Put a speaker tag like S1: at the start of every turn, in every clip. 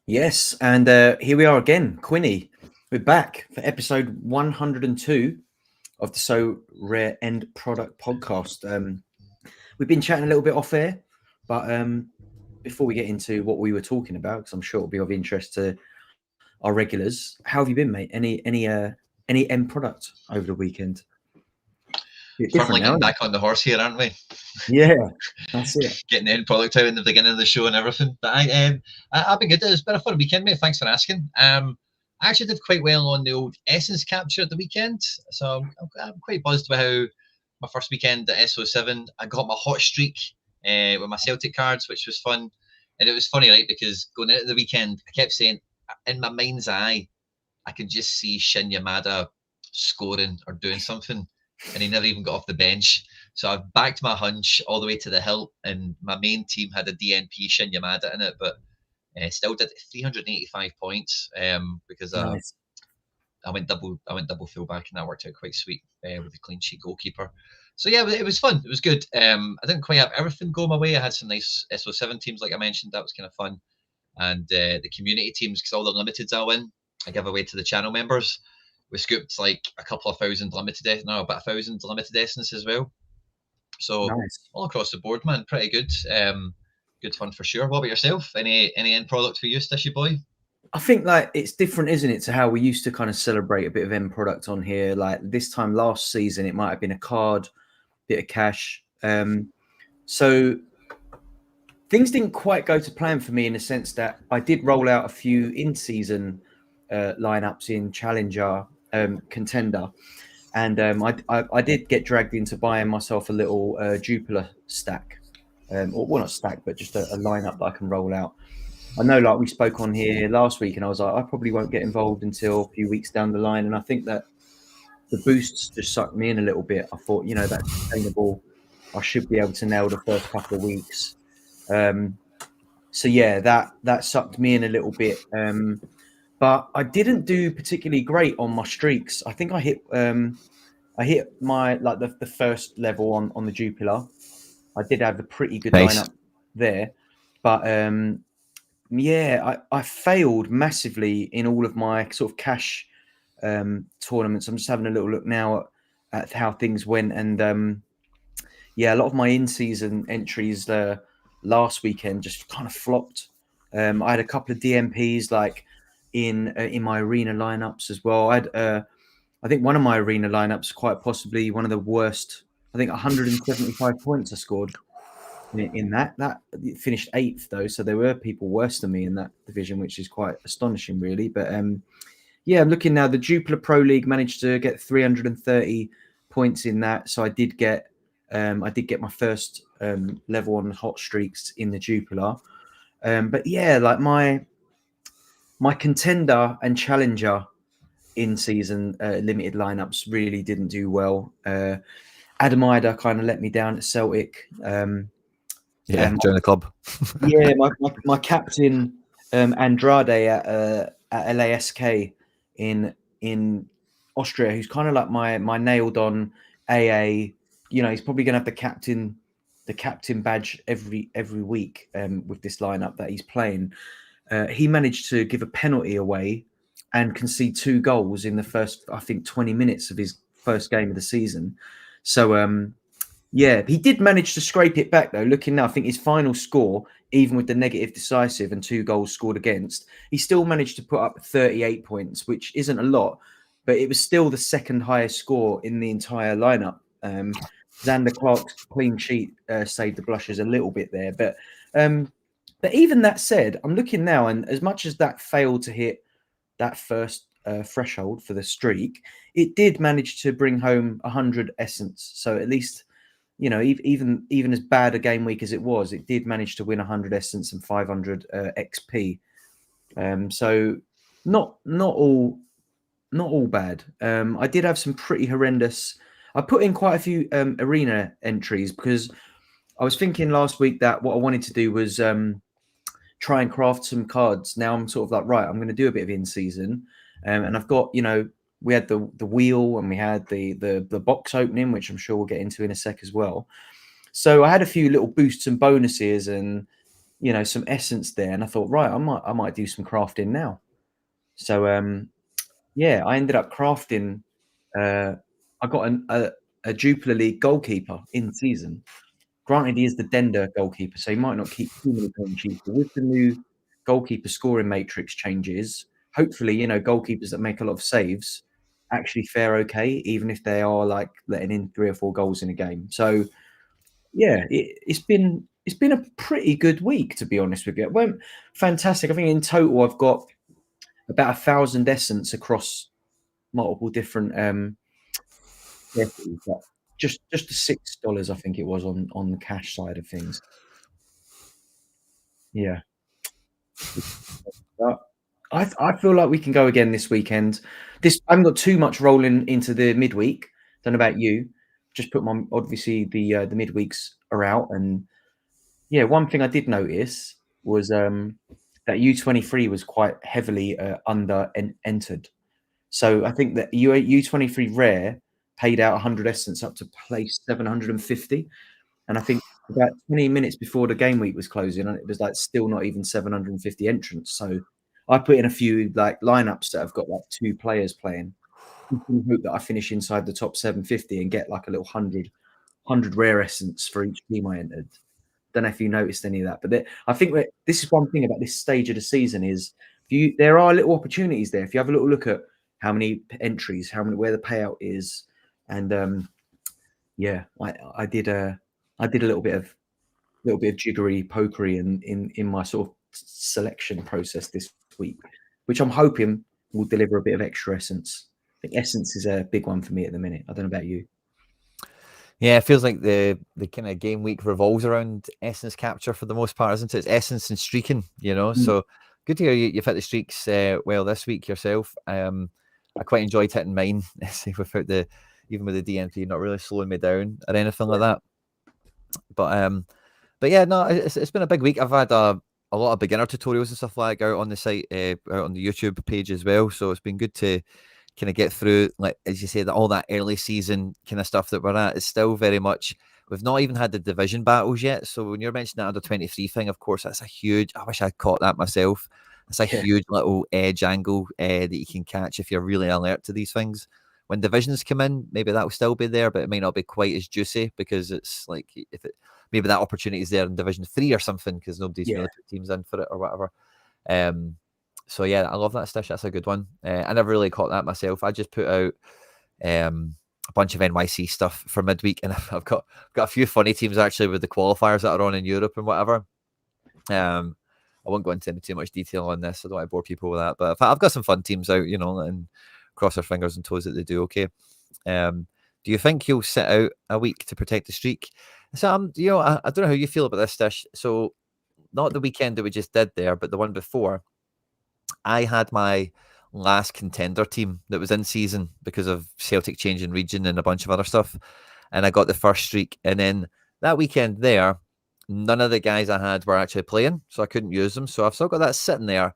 S1: Yes, and here we are again, Quinny. We're back for episode 102 of the So Rare End Product podcast. We've been chatting a little bit off air, but before we get into what we were talking about, because I'm sure it'll be of interest to our regulars, how have you been, mate? Any end product over the weekend? Bit
S2: Firmly
S1: different now,
S2: getting
S1: isn't it?
S2: back on the horse here, aren't we?
S1: Yeah, that's it.
S2: Getting the end product out in the beginning of the show and everything. But I've been good. It's been a fun weekend, mate. Thanks for asking. I actually did quite well on the old essence capture at the weekend, so I'm quite buzzed about how my first weekend at SO7, I got my hot streak with my Celtic cards, which was fun. And it was funny, right? Because going into the weekend, I kept saying, in my mind's eye, I could just see Shin Yamada scoring or doing something, and he never even got off the bench. So I've backed my hunch all the way to the hilt, and my main team had a DNP Shin Yamada in it, but still did 385 points because
S1: Nice.
S2: I went double fullback, and that worked out quite sweet with a clean sheet goalkeeper. So yeah, it was fun. It was good. I didn't quite have everything go my way. I had some nice SO7 teams, like I mentioned. That was kind of fun, and the community teams, because all the limiteds I win, I give away to the channel members. We scooped like a couple of thousand limited, no, about 1,000 limited essence as well. So
S1: Nice.
S2: all across the board, man, pretty good. Good fun for sure. What about yourself? Any end product for you, Stishy boy?
S1: I think like it's different, isn't it, to how we used to kind of celebrate a bit of end product on here. Like this time last season, it might have been a card, bit of cash. So things didn't quite go to plan for me in the sense that I did roll out a few in-season lineups in Challenger, Contender, and I did get dragged into buying myself a little Jupiler stack, or well, not stack, but just a lineup that I can roll out. I know, like we spoke on here last week, and I was like, I probably won't get involved until a few weeks down the line. And I think that the boosts just sucked me in a little bit. I thought, that's sustainable. I should be able to nail the first couple of weeks. So yeah, that sucked me in a little bit. But I didn't do particularly great on my streaks. I think I hit my like the first level on the Jupiler. I did have a pretty good lineup there, but yeah, I failed massively in all of my sort of cash tournaments. I'm just having a little look now at how things went, and yeah, a lot of my in-season entries last weekend just kind of flopped. I had a couple of DMPs like in my arena lineups as well. I think one of my arena lineups, quite possibly one of the worst. I think 175 points I scored in that. That finished 8th though, so there were people worse than me in that division, which is quite astonishing, really. But yeah, I'm looking now. The Jupiler Pro League managed to get 330 points in that, so I did get my first level on hot streaks in the Jupiler. But yeah, like my contender and challenger in season limited lineups really didn't do well. Adamida kind of let me down at Celtic.
S3: Join the club.
S1: Yeah, my captain Andrade at LASK in Austria, who's kind of like my nailed on AA. He's probably going to have the captain badge every week with this lineup that he's playing. He managed to give a penalty away and concede 2 goals in the first, I think, 20 minutes of his first game of the season. So yeah, he did manage to scrape it back though. Looking now, I think his final score, even with the negative decisive and 2 goals scored against, he still managed to put up 38 points, which isn't a lot, but it was still the second highest score in the entire lineup. Xander Clark's clean sheet saved the blushes a little bit there, but even that said, I'm looking now, and as much as that failed to hit that first threshold for the streak, it did manage to bring home 100 essence. So at least, even as bad a game week as it was, it did manage to win 100 essence and 500 XP. So not all bad. I did have some pretty horrendous. I put in quite a few arena entries because I was thinking last week that what I wanted to do was try and craft some cards. Now I'm sort of like, right, I'm going to do a bit of in season, and I've got, we had the wheel and we had the box opening, which I'm sure we'll get into in a sec as well. So I had a few little boosts and bonuses, and some essence there, and I thought, right, I might do some crafting now. So I ended up crafting. I got a Jupiler League goalkeeper in season. Granted, he is the Dender goalkeeper, so he might not keep too many clean sheets. But with the new goalkeeper scoring matrix changes, hopefully, goalkeepers that make a lot of saves actually fare okay, even if they are like letting in 3 or 4 goals in a game. So, yeah, it's been a pretty good week, to be honest with you. It went fantastic. I think in total I've got about 1,000 essence across multiple different but just the $6 I think it was on the cash side of things. Yeah. But I feel like we can go again this weekend. I haven't got too much rolling into the midweek. Don't know about you. Just put obviously the midweeks are out, and yeah, one thing I did notice was that U23 was quite heavily entered. So I think that U23 rare paid out 100 essence up to place 750, and I think about 20 minutes before the game week was closing, and it was like still not even 750 entrants. So I put in a few like lineups that have got like 2 players playing. I hope that I finish inside the top 750 and get like a little 100 rare essence for each team I entered. Don't know if you noticed any of that, but I think this is one thing about this stage of the season is there are little opportunities there. If you have a little look at how many entries, where the payout is, and I did a little bit of jiggery pokery in my sort of selection process this week, which I'm hoping will deliver a bit of extra essence. I think essence is a big one for me at the minute. I don't know about you.
S3: Yeah, it feels like the kind of game week revolves around essence capture for the most part, isn't it? It's essence and streaking, So good to hear you've hit the streaks well this week yourself. I quite enjoyed hitting mine, without even with the DNP not really slowing me down or anything like that. But yeah, no, it's been a big week. I've had a lot of beginner tutorials and stuff like out on the site, out on the YouTube page as well. So it's been good to kind of get through, like as you say, all that early season kind of stuff that we're at is still very much. We've not even had the division battles yet. So when you're mentioning that under 23 thing, of course, that's a huge. I wish I'd caught that myself. It's a huge little edge angle that you can catch if you're really alert to these things. When divisions come in, maybe that will still be there, but it may not be quite as juicy because it's like maybe that opportunity is there in Division 3 or something because nobody's really put teams in for it or whatever. So yeah, I love that Stish. That's a good one. I never really caught that myself. I just put out a bunch of NYC stuff for midweek, and I've got a few funny teams actually with the qualifiers that are on in Europe and whatever. I won't go into too much detail on this. I don't want to bore people with that, but I've got some fun teams out, and cross our fingers and toes that they do okay. Do you think you'll sit out a week to protect the streak? So I don't know how you feel about this, Stish. So not the weekend that we just did there, but the one before, I had my last contender team that was in season because of Celtic changing region and a bunch of other stuff, and I got the first streak. And then that weekend there, none of the guys I had were actually playing, so I couldn't use them. So I've still got that sitting there.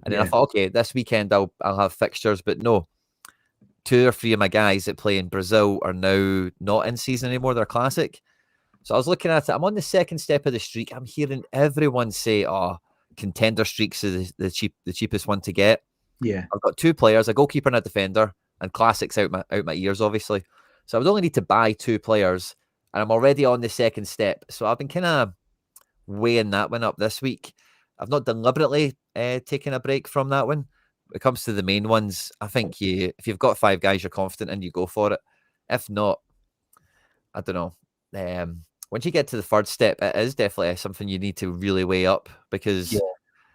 S3: And then I thought, okay, this weekend I'll have fixtures, but no. 2 or 3 of my guys that play in Brazil are now not in season anymore. They're classic. So I was looking at it. I'm on the second step of the streak. I'm hearing everyone say, "Oh, contender streaks is the cheapest one to get."
S1: Yeah,
S3: I've got 2 players, a goalkeeper and a defender, and classics out my ears, obviously. So I would only need to buy 2 players, and I'm already on the second step. So I've been kind of weighing that one up this week. I've not deliberately taken a break from that one. When it comes to the main ones, I think if you've got 5 guys you're confident in, you go for it. If not, I don't know. Once you get to the third step, it is definitely something you need to really weigh up because,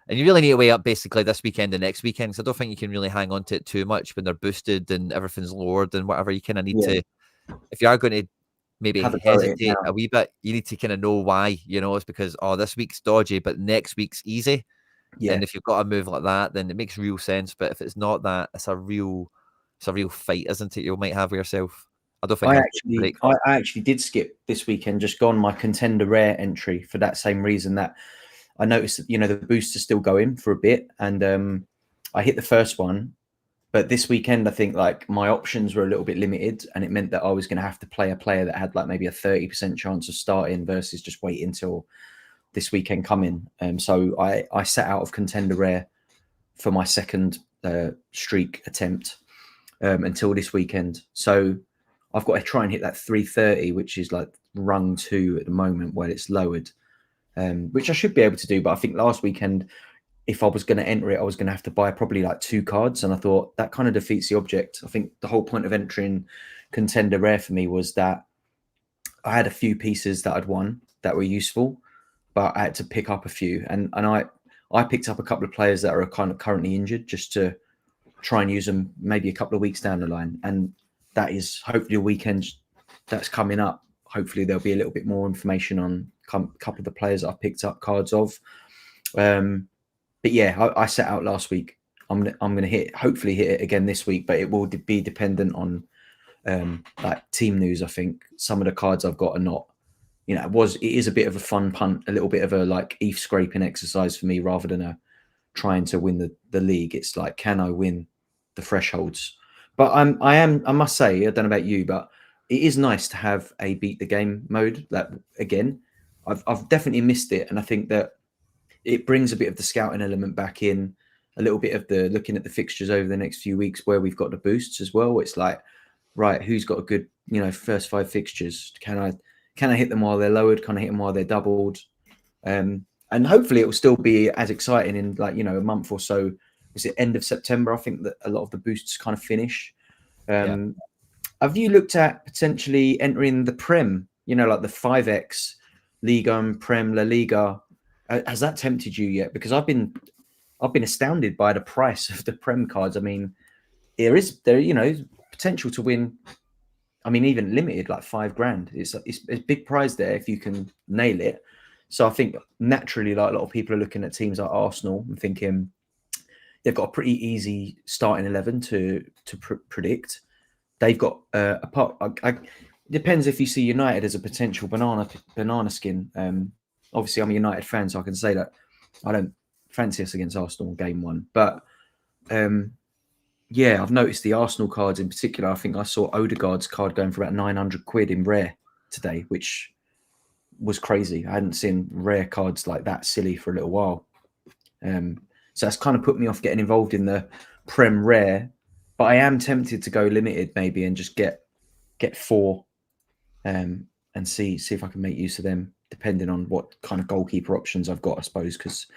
S3: and you really need to weigh up basically this weekend and next weekend. Because I don't think you can really hang on to it too much when they're boosted and everything's lowered and whatever. You kind of need to, if you are going to maybe hesitate a wee bit, you need to kind of know why. It's because this week's dodgy, but next week's easy. Yeah. And if you've got a move like that, then it makes real sense. But if it's not that, it's a real fight, isn't it? You might have with yourself. I don't think
S1: I actually did skip this weekend, just gone my contender rare entry for that same reason that I noticed that, the boosts are still going for a bit. And I hit the first one, but this weekend, I think like my options were a little bit limited, and it meant that I was going to have to play a player that had like maybe a 30% chance of starting versus just waiting until this weekend coming. So I set out of contender rare for my second streak attempt until this weekend. So I've got to try and hit that 330, which is like rung 2 at the moment where it's lowered, which I should be able to do. But I think last weekend, if I was going to enter it, I was going to have to buy probably like 2 cards. And I thought that kind of defeats the object. I think the whole point of entering contender rare for me was that I had a few pieces that I'd won that were useful, but I had to pick up a few. And I picked up a couple of players that are kind of currently injured just to try and use them maybe a couple of weeks down the line. And that is hopefully a weekend that's coming up. Hopefully there'll be a little bit more information on a couple of the players that I picked up cards of. But yeah, I set out last week. I'm gonna hopefully hit it again this week, but it will be dependent on like team news. I think some of the cards I've got are not, you know, it is a bit of a fun punt, a little bit of a like ETH scraping exercise for me rather than trying to win the league. It's like, can I win the thresholds? But I must say, I don't know about you, but it is nice to have a beat the game mode. That again, I've definitely missed it, and I think that it brings a bit of the scouting element back in, a little bit of the looking at the fixtures over the next few weeks where we've got the boosts as well. It's like, right, who's got a good, you know, first 5 fixtures? Can I hit them while they're lowered? Can I hit them while they're doubled? And hopefully it will still be as exciting in, like, you know, a month or so. Is it end of September? I think that a lot of the boosts kind of finish. Have you looked at potentially entering the Prem, you know, like the 5x Liga and Prem, La Liga? Has that tempted you yet? Because I've been astounded by the price of the Prem cards. I mean, there you know, potential to win. I mean, even limited, like $5,000. It's a big prize there if you can nail it. So I think naturally, like a lot of people are looking at teams like Arsenal and thinking they've got a pretty easy starting 11 to predict. They've got depends if you see United as a potential banana skin. Obviously, I'm a United fan, so I can say that I don't fancy us against Arsenal in game 1. But yeah, I've noticed the Arsenal cards in particular. I think I saw Odegaard's card going for about 900 quid in rare today, which was crazy. I hadn't seen rare cards like that silly for a little while. So that's kind of put me off getting involved in the Prem rare. But I am tempted to go limited maybe and just get 4 and see if I can make use of them, depending on what kind of goalkeeper options I've got, I suppose. Because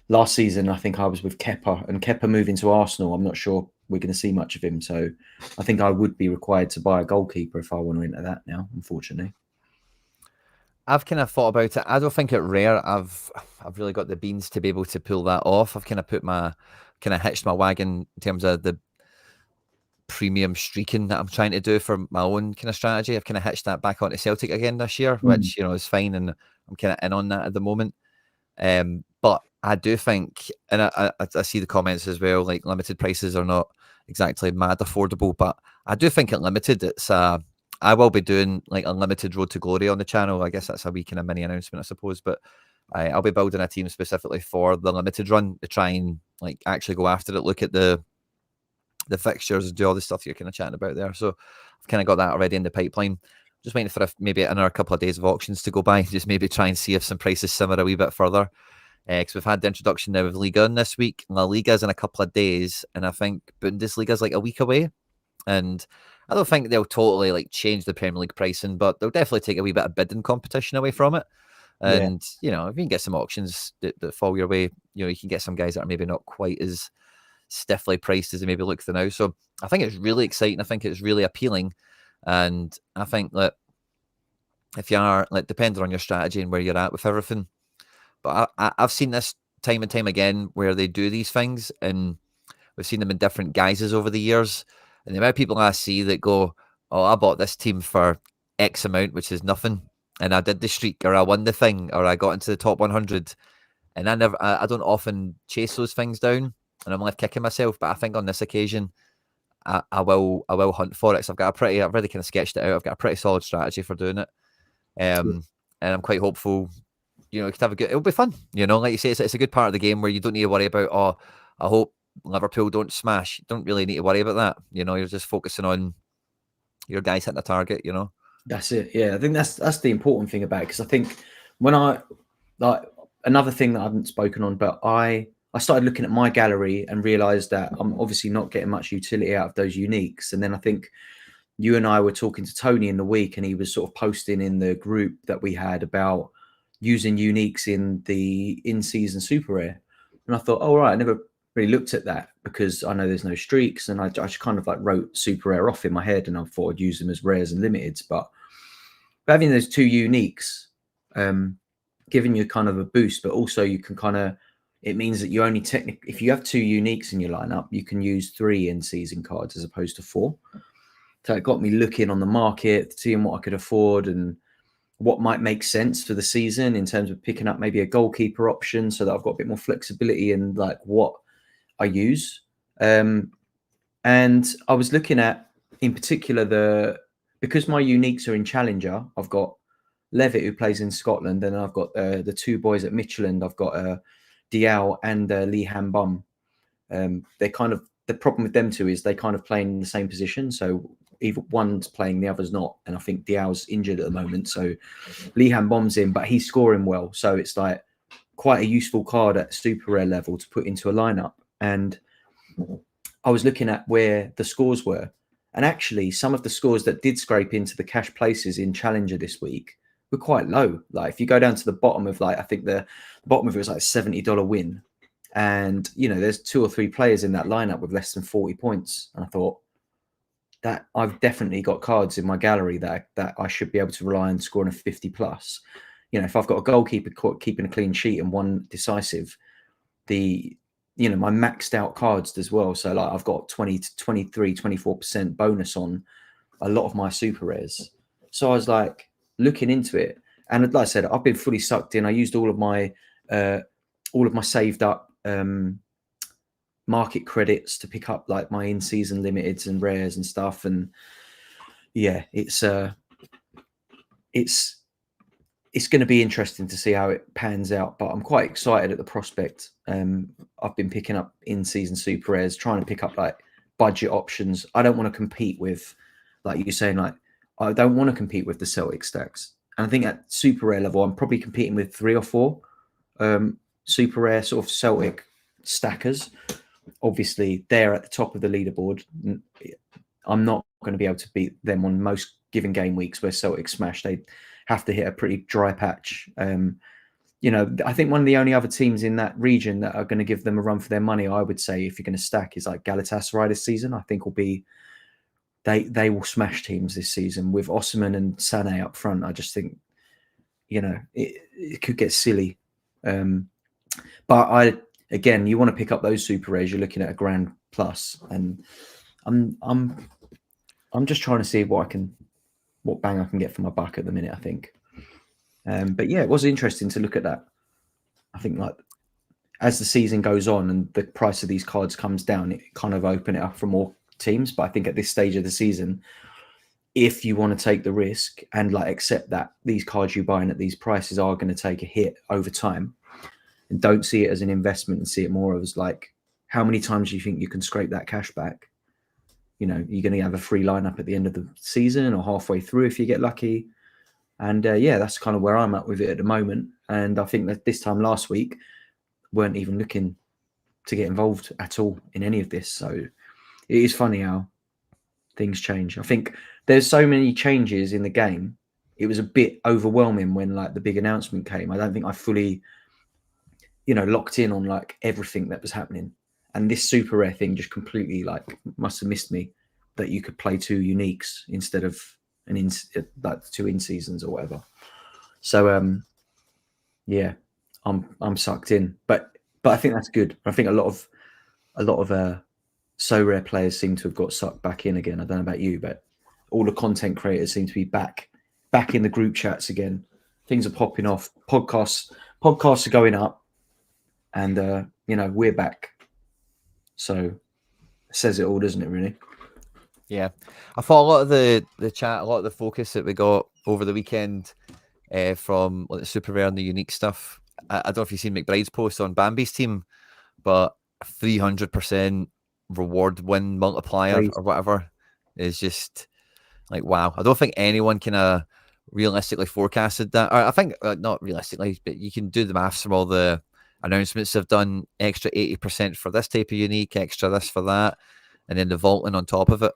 S1: last season, I think I was with Kepa, and Kepa moving to Arsenal, I'm not sure we're going to see much of him. So I think I would be required to buy a goalkeeper if I want to enter that now, unfortunately.
S3: I've kind of thought about it. I don't think at rare I've really got the beans to be able to pull that off. I've kind of hitched my wagon in terms of the premium streaking that I'm trying to do for my own kind of strategy. I've kind of hitched that back onto Celtic again this year, which, you know, is fine, and I'm kind of in on that at the moment. But I do think, and I see the comments as well, like limited prices are not exactly mad affordable, but I do think at limited, it's I will be doing like a limited Road to Glory on the channel. I guess that's a wee kind of mini announcement, I suppose, but I'll be building a team specifically for the limited run to try and like actually go after it, look at the fixtures, do all the stuff you're kind of chatting about there. So I've kind of got that already in the pipeline. Just waiting for maybe another couple of days of auctions to go by, just maybe try and see if some prices simmer a wee bit further. Because we've had the introduction now of Liga this week. La Liga's in a couple of days, and I think Bundesliga's like a week away. And I don't think they'll totally like change the Premier League pricing, but they'll definitely take a wee bit of bidding competition away from it. And you know, if you can get some auctions that fall your way, you know, you can get some guys that are maybe not quite as stiffly priced as they maybe look for now. So I think it's really exciting. I think it's really appealing, and I think that if you are like depending on your strategy and where you're at with everything. But I've seen this time and time again where they do these things, and we've seen them in different guises over the years. And the amount of people I see that go, "Oh, I bought this team for X amount, which is nothing, and I did the streak, or I won the thing, or I got into the top 100." And I don't often chase those things down, and I'm left kicking myself. But I think on this occasion, I will hunt for it. So I've already kind of sketched it out. I've got a pretty solid strategy for doing it, and I'm quite hopeful. You know, it'll be fun. You know, like you say, it's a good part of the game where you don't need to worry about, oh, I hope Liverpool don't smash. You don't really need to worry about that. You know, you're just focusing on your guys hitting the target, you know.
S1: That's it. Yeah, I think that's the important thing about it, because I think when I like another thing that I haven't spoken on, but I started looking at my gallery and realized that I'm obviously not getting much utility out of those uniques. And then I think you and I were talking to Tony in the week, and he was sort of posting in the group that we had about using uniques in the in-season super rare. And I thought, oh, right, I never really looked at that because I know there's no streaks, and I just kind of like wrote super rare off in my head, and I thought I'd use them as rares and limiteds. But having those two uniques, giving you kind of a boost, but also you can kind of, it means that you only technically, if you have two uniques in your lineup, you can use 3 in-season cards as opposed to 4. So it got me looking on the market, seeing what I could afford and what might make sense for the season in terms of picking up maybe a goalkeeper option so that I've got a bit more flexibility in like what I use. And I was looking at, in particular, because my uniques are in Challenger, I've got Levitt, who plays in Scotland, and I've got the 2 boys at Midtjylland. I've got Diao and Lee Han Bum. They're kind of, the problem with them 2 is they kind of play in the same position. So either one's playing, the other's not. And I think Diao's injured at the moment. So Lee Han Bum's in, but he's scoring well. So it's like quite a useful card at super rare level to put into a lineup. And I was looking at where the scores were. And actually, some of the scores that did scrape into the cash places in Challenger this week were quite low. Like if you go down to the bottom of, like, I think the bottom of it was like $70 win. And, you know, there's 2 or 3 players in that lineup with less than 40 points. And I thought that I've definitely got cards in my gallery that I should be able to rely on scoring a 50 plus. You know, if I've got a goalkeeper keeping a clean sheet and 1 decisive, my maxed out cards as well. So like I've got 20 to 23, 24% bonus on a lot of my super rares. So I was like looking into it. And like I said, I've been fully sucked in. I used all of my saved up market credits to pick up like my in-season limiteds and rares and stuff. And yeah, it's going to be interesting to see how it pans out, but I'm quite excited at the prospect. I've been picking up in-season super rares, trying to pick up like budget options. I don't want to compete with, like you're saying, like I don't want to compete with the Celtic stacks. And I think at super rare level, I'm probably competing with 3 or 4 super rare sort of Celtic stackers. Obviously, they're at the top of the leaderboard. I'm not going to be able to beat them on most given game weeks where Celtic smash. They have to hit a pretty dry patch. I think one of the only other teams in that region that are going to give them a run for their money, I would say, if you're going to stack, is like Galatasaray this season. I think will be they will smash teams this season with Osimhen and Sané up front. I just think, it could get silly. But again, you want to pick up those super rares, you're looking at $1,000 plus, and I'm just trying to see what bang I can get for my buck at the minute, I think. But yeah, it was interesting to look at that. I think like as the season goes on and the price of these cards comes down, it kind of open it up for more teams. But I think at this stage of the season, if you want to take the risk and like accept that these cards you're buying at these prices are going to take a hit over time, and don't see it as an investment and see it more as like, how many times do you think you can scrape that cash back? You're going to have a free lineup at the end of the season or halfway through if you get lucky. And that's kind of where I'm at with it at the moment. And I think that this time last week, weren't even looking to get involved at all in any of this. So it is funny how things change. I think there's so many changes in the game. It was a bit overwhelming when like the big announcement came. I don't think I fully, locked in on like everything that was happening. And this super rare thing just completely like must have missed me, that you could play 2 uniques instead of like 2 in seasons or whatever. So I'm sucked in, but I think that's good. I think a lot of so rare players seem to have got sucked back in again. I don't know about you, but all the content creators seem to be back in the group chats again. Things are popping off. Podcasts are going up, and we're back. So it says it all, doesn't it, really?
S3: Yeah. I thought a lot of the chat, a lot of the focus that we got over the weekend from like the super rare and the unique stuff. I don't know if you've seen McBride's post on Bambi's team, but 300% reward win multiplier or whatever is just like, wow. I don't think anyone kind of realistically forecasted that. Or I think not realistically, but you can do the maths from all the announcements they've done. Extra 80% for this type of unique, extra this for that, and then the vaulting on top of it.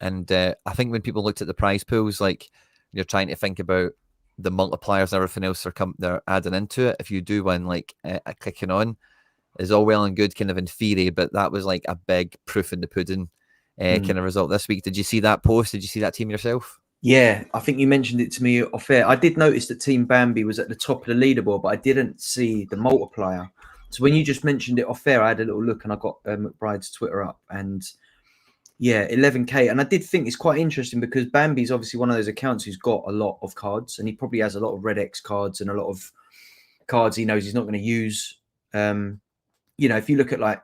S3: And I think when people looked at the prize pools, like you're trying to think about the multipliers and everything else they're adding into it. If you do win, like a clicking on, is all well and good, kind of in theory, but that was like a big proof in the pudding kind of result this week. Did you see that post? Did you see that team yourself?
S1: Yeah, I think you mentioned it to me off air. I did notice that Team Bambi was at the top of the leaderboard, but I didn't see the multiplier. So when you just mentioned it off air, I had a little look and I got McBride's Twitter up, and yeah, 11K. And I did think it's quite interesting because Bambi's obviously one of those accounts who's got a lot of cards, and he probably has a lot of Red X cards and a lot of cards he knows he's not going to use. You know, if you look at like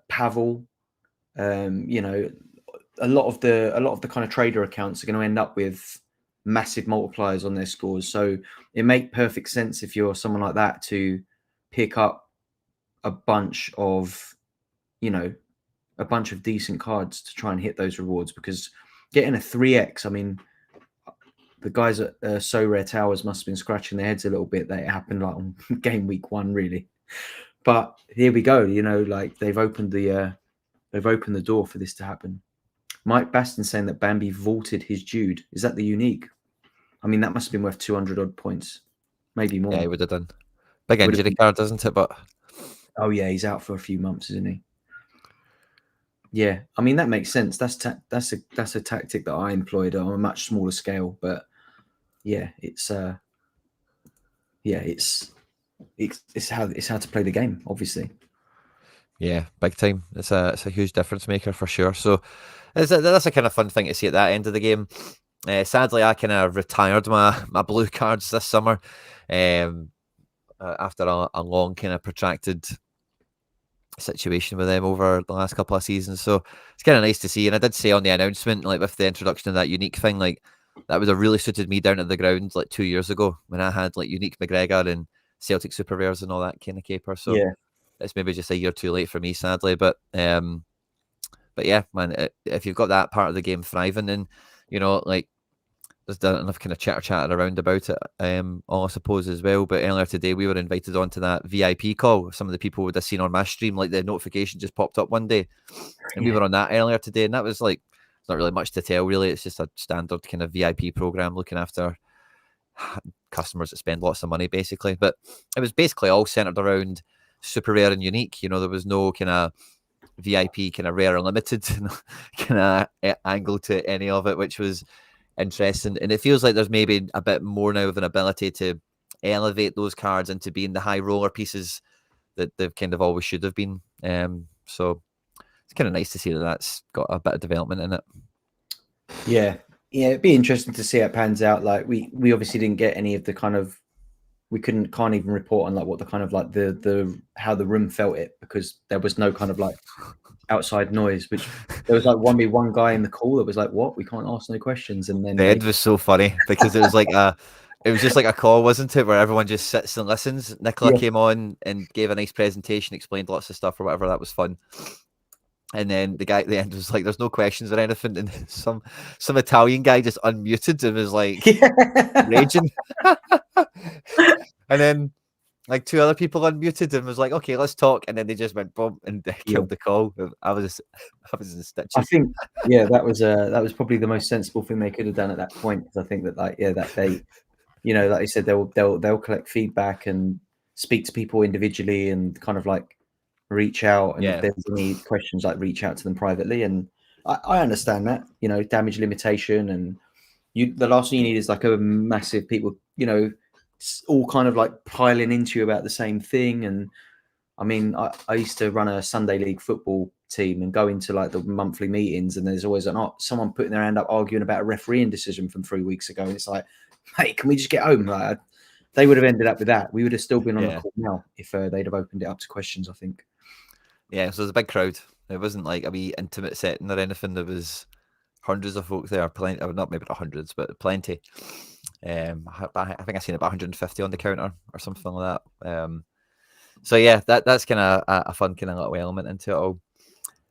S1: Pavel, you know, a lot of the kind of trader accounts are going to end up with massive multipliers on their scores. So it makes perfect sense if you're someone like that to pick up a bunch of, you know, a bunch of decent cards to try and hit those rewards, because getting a 3x, I mean, the guys at Sorare Towers must have been scratching their heads a little bit that it happened like on game week 1, really. But here we go, you know, like they've opened the door for this to happen. Mike Baston saying that Bambi vaulted his Jude. Is that the unique? I mean, that must have been worth 200 odd points, maybe more.
S3: Yeah, he would have done. Big injury card, doesn't it? But
S1: oh yeah, he's out for a few months, isn't he? Yeah, I mean that makes sense. That's a tactic that I employed on a much smaller scale, but yeah, it's how to play the game, obviously.
S3: Yeah, big time. It's a huge difference maker for sure. So that's a kind of fun thing to see at that end of the game. Sadly, I kind of retired my blue cards this summer after a long kind of protracted situation with them over the last couple of seasons. So it's kind of nice to see. And I did say on the announcement, like with the introduction of that unique thing, like that would have really suited me down at the ground like 2 years ago when I had like unique McGregor and Celtic super rares and all that kind of caper. So yeah, it's maybe just a year too late for me, sadly. But yeah, man, if you've got that part of the game thriving, and you know, like there's enough kind of chatting around about it, I suppose as well. But earlier today, we were invited onto that VIP call. Some of the people would have seen on my stream, like the notification just popped up one day, and we were on that earlier today, and that was like, it's not really much to tell, really. It's just a standard kind of VIP program looking after customers that spend lots of money, basically. But it was basically all centered around super rare and unique. You know, there was no kind of VIP kind of rare or limited kind of angle to any of it, which was interesting. And it feels like there's maybe a bit more now of an ability to elevate those cards into being the high roller pieces that they've kind of always should have been. So it's kind of nice to see that that's got a bit of development in it.
S1: Yeah, it'd be interesting to see how it pans out. Like we obviously didn't get any of the kind of, can't even report on like what the kind of like the how the room felt it, because there was no kind of like outside noise, which there was like one guy in the call that was like, what, we can't ask no questions. And then
S3: Ed was so funny because it was like it was just like a call, wasn't it, where everyone just sits and listens. Nicola came on and gave a nice presentation, explained lots of stuff or whatever. That was fun. And then the guy at the end was like, there's no questions or anything. And some Italian guy just unmuted and was like raging. And then like 2 other people unmuted and was like, okay, let's talk. And then they just went boom and killed the call. I was in stitches.
S1: I think, that was probably the most sensible thing they could have done at that point. Because I think that that they, you know, like you said, they'll collect feedback and speak to people individually and kind of like reach out. And if there's any questions, like reach out to them privately. And I understand that, you know, damage limitation, and the last thing you need is like a massive people, you know, all kind of like piling into you about the same thing. And I mean, I used to run a Sunday league football team and go into like the monthly meetings, and there's always someone putting their hand up arguing about a refereeing decision from 3 weeks ago, and it's like, mate, can we just get home? Like, they would have ended up with that. We would have still been on the call now if they'd have opened it up to questions, I think.
S3: Yeah, so there's a big crowd. It wasn't like a wee intimate setting or anything. There was hundreds of folk there, plenty, not maybe not hundreds, but plenty. I think I've seen about 150 on the counter or something like that. So yeah, that's kind of a fun kind of little element into it all.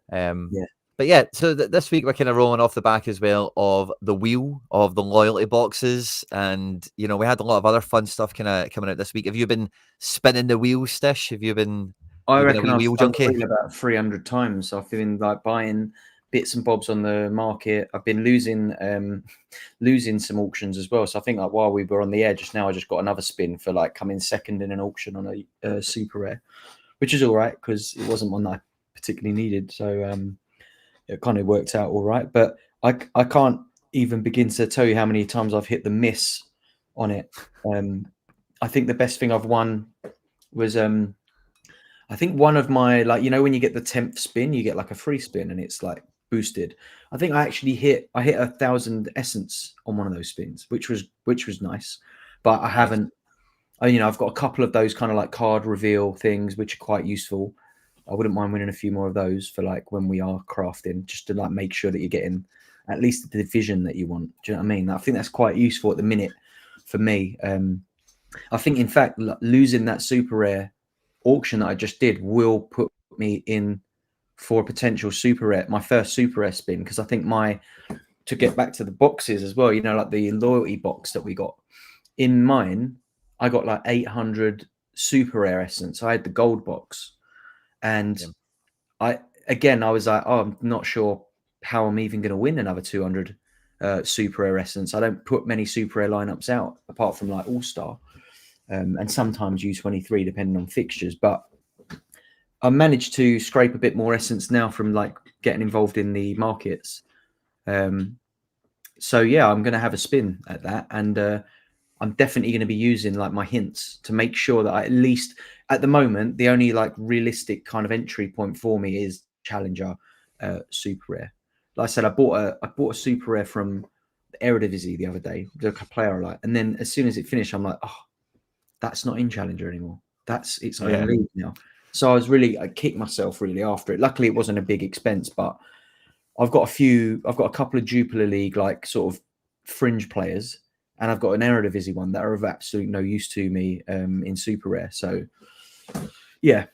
S3: But But yeah, so this week we're kind of rolling off the back as well of the wheel of the loyalty boxes, and we had a lot of other fun stuff kind of coming out this week. Have you been spinning the wheel, Stish? Have you been?
S1: I
S3: You been a
S1: reckon
S3: wee
S1: I've
S3: wheel
S1: spun the
S3: junkie?
S1: wheel about 300 times. I've been like buying bits and bobs on the market. I've been losing some auctions as well. So I think like while we were on the air just now, I just got another spin for like coming second in an auction on a super rare, which is all right because it wasn't one that I particularly needed. So it kind of worked out all right. But I can't even begin to tell you how many times I've hit the miss on it. I think the best thing I've won was I think one of my, like, when you get the 10th spin, you get like a free spin and it's like boosted. I think I actually hit 1,000 essence on one of those spins, which was nice. But I haven't, I've got a couple of those kind of like card reveal things, which are quite useful. I wouldn't mind winning a few more of those for like when we are crafting, just to like make sure that you're getting at least the division that you want. Do you know what I mean? I think that's quite useful at the minute for me. I think, in fact, losing that super rare auction that I just did will put me in for a potential super rare, my first super rare spin, because I think to get back to the boxes as well, like the loyalty box that we got in mine, I got like 800 super rare essence. I had the gold box, and I was like, oh, I'm not sure how I'm even going to win another 200 super rare essence. I don't put many super rare lineups out apart from like All Star. And sometimes U23 depending on fixtures, but I managed to scrape a bit more essence now from like getting involved in the markets. So yeah, I'm going to have a spin at that, and I'm definitely going to be using like my hints to make sure that I, at least at the moment, the only like realistic kind of entry point for me is Challenger super rare. Like I said, I bought a super rare from the Eredivisie the other day, the player I like, and then as soon as it finished, I'm like, oh, that's not in Challenger anymore. That's its own league now. So I kicked myself really after it. Luckily, it wasn't a big expense, but I've got a couple of Jupiler League like sort of fringe players, and I've got an Eredivisie one that are of absolute no use to me in super rare. So yeah,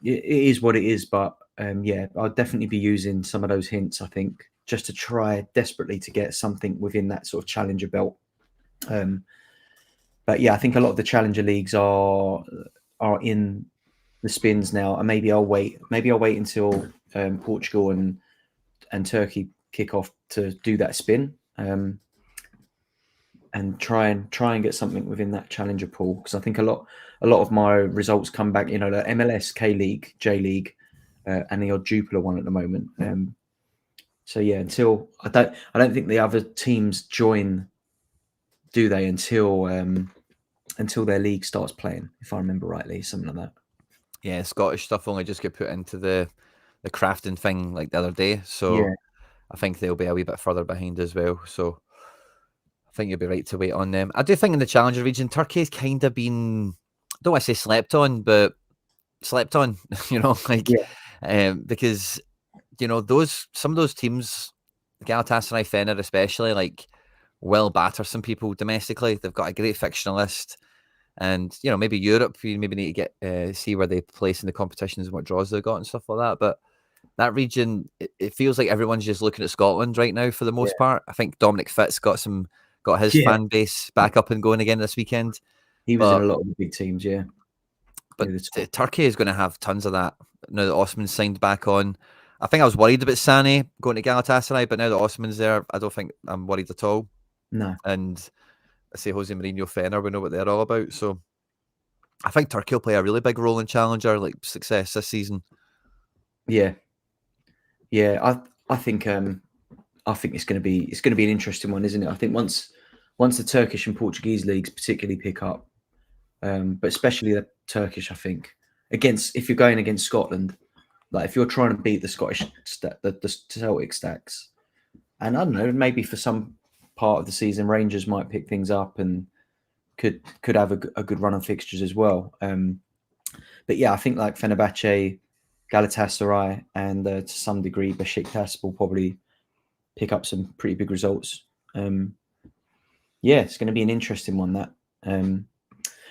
S1: it is what it is. But yeah, I'll definitely be using some of those hints, I think, just to try desperately to get something within that sort of Challenger belt. But yeah, I think a lot of the Challenger leagues are in the spins now, and maybe I'll wait until Portugal and Turkey kick off to do that spin, and try and get something within that Challenger pool, because I think a lot of my results come back, the MLS, K League, J League, and the odd Jupiler one at the moment. So yeah, until I don't think the other teams join, do they? Until their league starts playing, if I remember rightly, something like that.
S3: Yeah, Scottish stuff only just get put into the crafting thing like the other day, so
S1: Yeah.
S3: I think they'll be a wee bit further behind as well. So I think you'll be right to wait on them. I do think in the Challenger region, Turkey's kind of been, I don't want to say slept on, but slept on, because some of those teams, Galatasaray, Fener especially, like, will batter some people domestically. They've got a great fixture list. And, maybe Europe, you maybe need to get see where they place in the competitions and what draws they've got and stuff like that. But that region, it feels like everyone's just looking at Scotland right now for the most part. I think Dominic Fitz got his fan base back up and going again this weekend.
S1: He was in a lot of the big teams, yeah.
S3: But Turkey is going to have tons of that now that Osman's signed back on. I think I was worried about Sané going to Galatasaray, but now that Osman's there, I don't think I'm worried at all.
S1: No.
S3: And I say Jose Mourinho, Fener, we know what they're all about. So I think Turkey will play a really big role in Challenger, like success this season.
S1: Yeah. I think it's going to be an interesting one, isn't it? I think once the Turkish and Portuguese leagues particularly pick up, but especially the Turkish, I think if you're going against Scotland, like if you're trying to beat the Scottish the Celtic stacks, and I don't know, maybe for some part of the season, Rangers might pick things up and could have a good run of fixtures as well. But yeah, I think like Fenerbahce, Galatasaray, and to some degree Besiktas will probably pick up some pretty big results. Yeah, it's going to be an interesting one. That I'm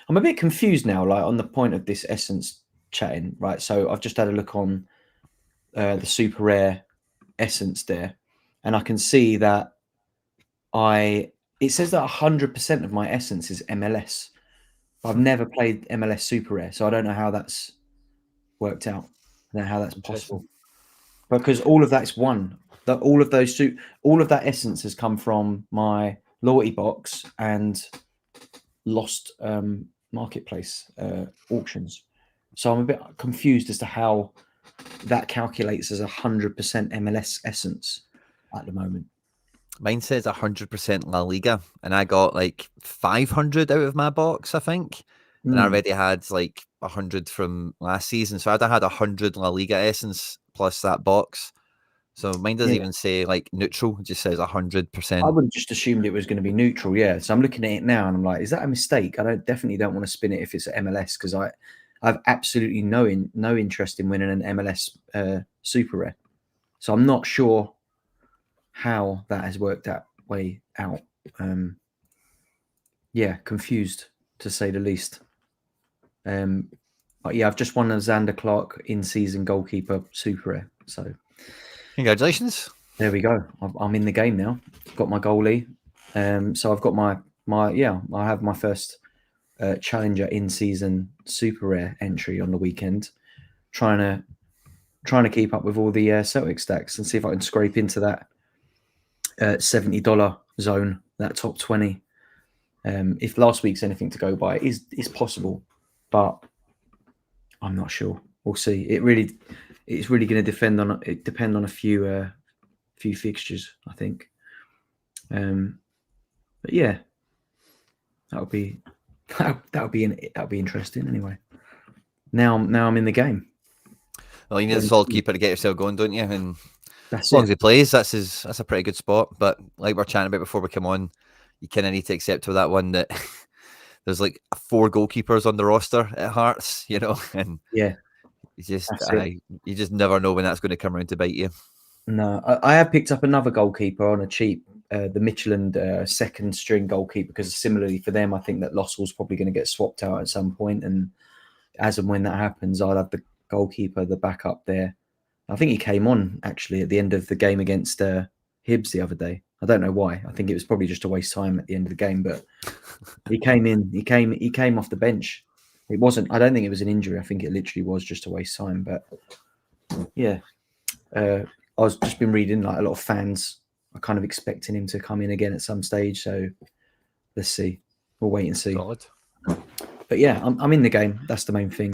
S1: a bit confused now, like on the point of this essence chatting, right? So I've just had a look on the super rare essence there, and I can see that it says that 100% of my essence is MLS. I've never played MLS Super Rare, so I don't know how that's worked out. I don't know how that's possible. Because all of that's one. All of that essence has come from my loyalty box and lost marketplace auctions. So I'm a bit confused as to how that calculates as 100% MLS essence at the moment.
S3: Mine says 100% La Liga, and I got like 500 out of my box, I think. And I already had like 100 from last season. So I'd have had 100 La Liga essence plus that box. So mine doesn't even say like neutral, it just says 100%.
S1: I would have just assumed it was going to be neutral, yeah. So I'm looking at it now and I'm like, is that a mistake? I definitely don't want to spin it if it's at MLS, because I have absolutely no interest in winning an MLS Super Rare. So I'm not sure how that has worked that way out. Confused to say the least. But yeah, I've just won a Xander Clark in-season goalkeeper Super Rare. So
S3: congratulations.
S1: There we go. I'm in the game now. Got my goalie. So I've got I have my first challenger in-season Super Rare entry on the weekend. Trying to keep up with all the Celtic stacks and see if I can scrape into that $70 zone, that top 20. If last week's anything to go by, is possible, but I'm not sure. We'll see. It's really going to depend on a few fixtures, I think. But yeah, that'll be interesting anyway. Now I'm in the game.
S3: Well, you need a solid keeper to get yourself going, don't you? And
S1: as
S3: long as he plays, that's a pretty good spot. But like we were chatting about before we come on, you kind of need to accept with that one that there's like 4 goalkeepers on the roster at Hearts, and
S1: yeah,
S3: you just never know when that's going to come around to bite you.
S1: No, I have picked up another goalkeeper on a cheap, the Michelin second string goalkeeper, because similarly for them, I think that Lossell's probably going to get swapped out at some point, and as and when that happens, I'll have the goalkeeper, the backup there. I think he came on actually at the end of the game against Hibs the other day. I don't know why. I think it was probably just to waste time at the end of the game, but he came in. He came off the bench. It wasn't. I don't think it was an injury. I think it literally was just to waste time. But yeah, I was just been reading like a lot of fans are kind of expecting him to come in again at some stage. So let's see. We'll wait and see.
S3: Solid.
S1: But yeah, I'm in the game. That's the main thing.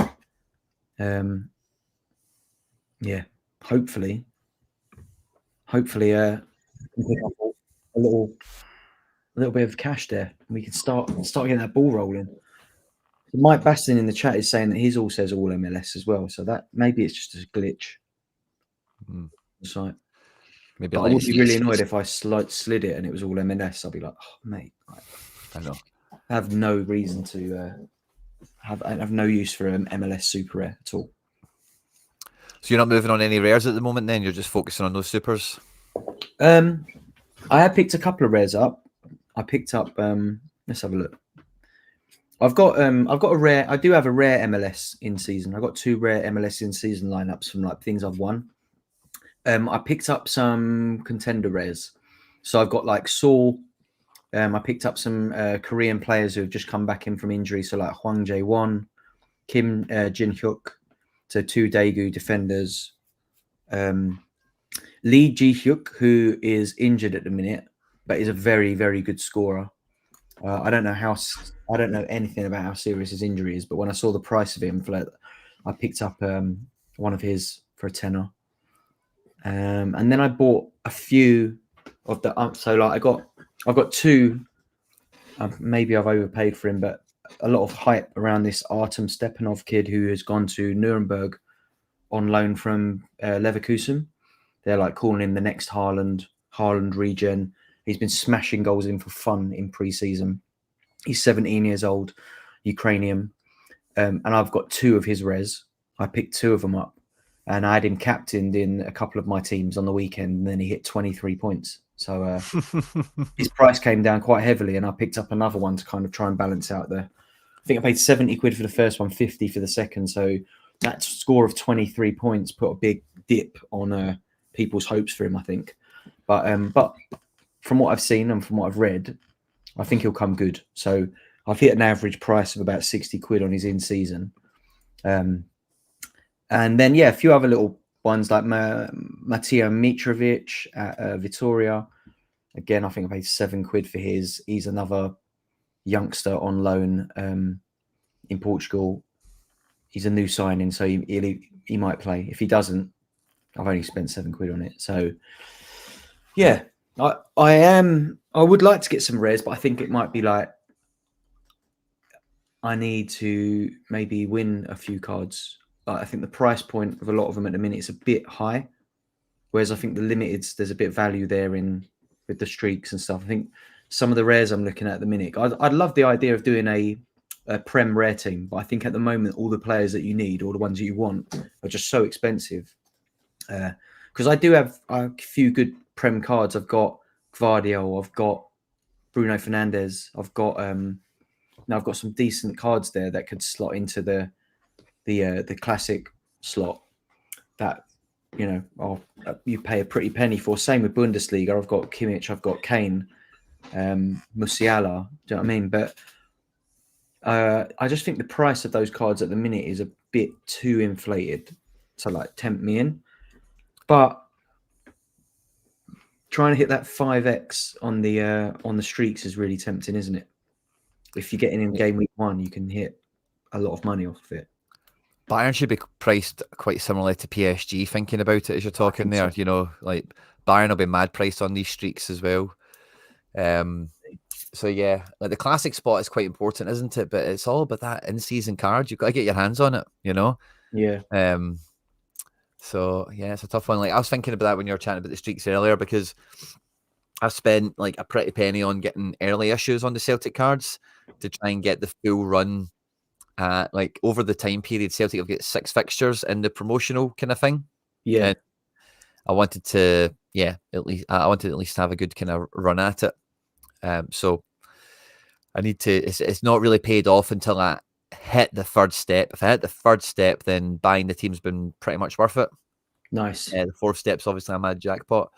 S1: Yeah, hopefully, pick up a little bit of cash there. We can start getting that ball rolling. Mike Baston in the chat is saying that his all says all MLS as well. So that maybe it's just a glitch. Site.
S3: Maybe
S1: I would be really annoyed if I slid it and it was all MLS. I'd be like, oh mate,
S3: I know.
S1: I have no reason to I have no use for an MLS Super Rare at all.
S3: So you're not moving on any rares at the moment then? You're just focusing on those supers?
S1: I have picked a couple of rares up. I picked up let's have a look. I've got a rare. I do have a rare MLS in season. I've got 2 rare MLS in season lineups from like things I've won. I picked up some contender rares. So I've got like Saul. I picked up some Korean players who have just come back in from injury. So like Hwang Jae-won, Kim Jin-hyuk, so 2 Daegu defenders. Lee Ji-hyuk, who is injured at the minute, but is a very, very good scorer. I don't know anything about how serious his injury is, but when I saw the price of him, I picked up one of his for a tenner. And then I bought a few of the so like I've got 2. Maybe I've overpaid for him, but a lot of hype around this Artem Stepanov kid who has gone to Nuremberg on loan from Leverkusen. They're like calling him the next Haaland regen. He's been smashing goals in for fun in pre-season. He's 17 years old, Ukrainian, and I've got 2 of his res. I picked 2 of them up, and I had him captained in a couple of my teams on the weekend, and then he hit 23 points. So his price came down quite heavily, and I picked up another one to kind of try and balance out I think I paid 70 quid for the first one, 50 for the second. So that score of 23 points put a big dip on people's hopes for him, I think. But from what I've seen and from what I've read, I think he'll come good. So I've hit an average price of about 60 quid on his in-season. And then, yeah, a few other little ones like Mateo Mitrovic at Vitoria. Again, I think I paid 7 quid for his. He's another youngster on loan in Portugal. He's a new signing, so he might play. If he doesn't, I've only spent 7 quid on it. So, yeah, I would like to get some rares, but I think it might be like I need to maybe win a few cards. I think the price point of a lot of them at the minute is a bit high, whereas I think the limiteds, there's a bit of value there with the streaks and stuff. I think some of the rares I'm looking at the minute, I'd love the idea of doing a Prem rare team, but I think at the moment all the players that you need, all the ones that you want, are just so expensive. Because I do have a few good Prem cards. I've got Gvardiol, I've got Bruno Fernandes, I've got some decent cards there that could slot into the classic slot that you pay a pretty penny for. Same with Bundesliga. I've got Kimmich, I've got Kane, Musiala. Do you know what I mean? But I just think the price of those cards at the minute is a bit too inflated to like tempt me in. But trying to hit that 5x on the streaks is really tempting, isn't it? If you're getting in game week 1, you can hit a lot of money off of it.
S3: Bayern should be priced quite similarly to PSG, thinking about it as you're talking there. So. Like Bayern will be mad priced on these streaks as well. So yeah, like the classic spot is quite important, isn't it? But it's all about that in-season card. You've got to get your hands on it,
S1: Yeah.
S3: So yeah, it's a tough one. Like I was thinking about that when you were chatting about the streaks earlier, because I've spent like a pretty penny on getting early issues on the Celtic cards to try and get the full run. Like over the time period, Celtic will get 6 fixtures in the promotional kind of thing.
S1: Yeah.
S3: And I wanted to, at least have a good kind of run at it. So I need to. It's not really paid off until I hit the 3rd step. If I hit the 3rd step, then buying the team's been pretty much worth it.
S1: Nice.
S3: The 4th step's obviously a mad jackpot.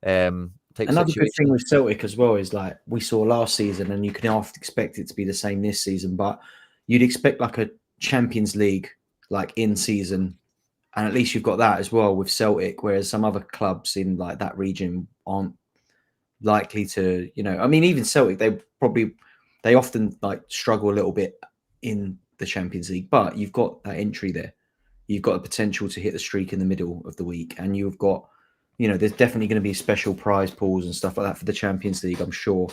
S1: Another good thing with Celtic as well is like we saw last season, and you can often expect it to be the same this season, but you'd expect like a Champions League like in season, and at least you've got that as well with Celtic, whereas some other clubs in like that region aren't likely to, I mean, even Celtic, they often like struggle a little bit in the Champions League, but you've got that entry there. You've got the potential to hit the streak in the middle of the week, and you've got, there's definitely going to be special prize pools and stuff like that for the Champions League, I'm sure.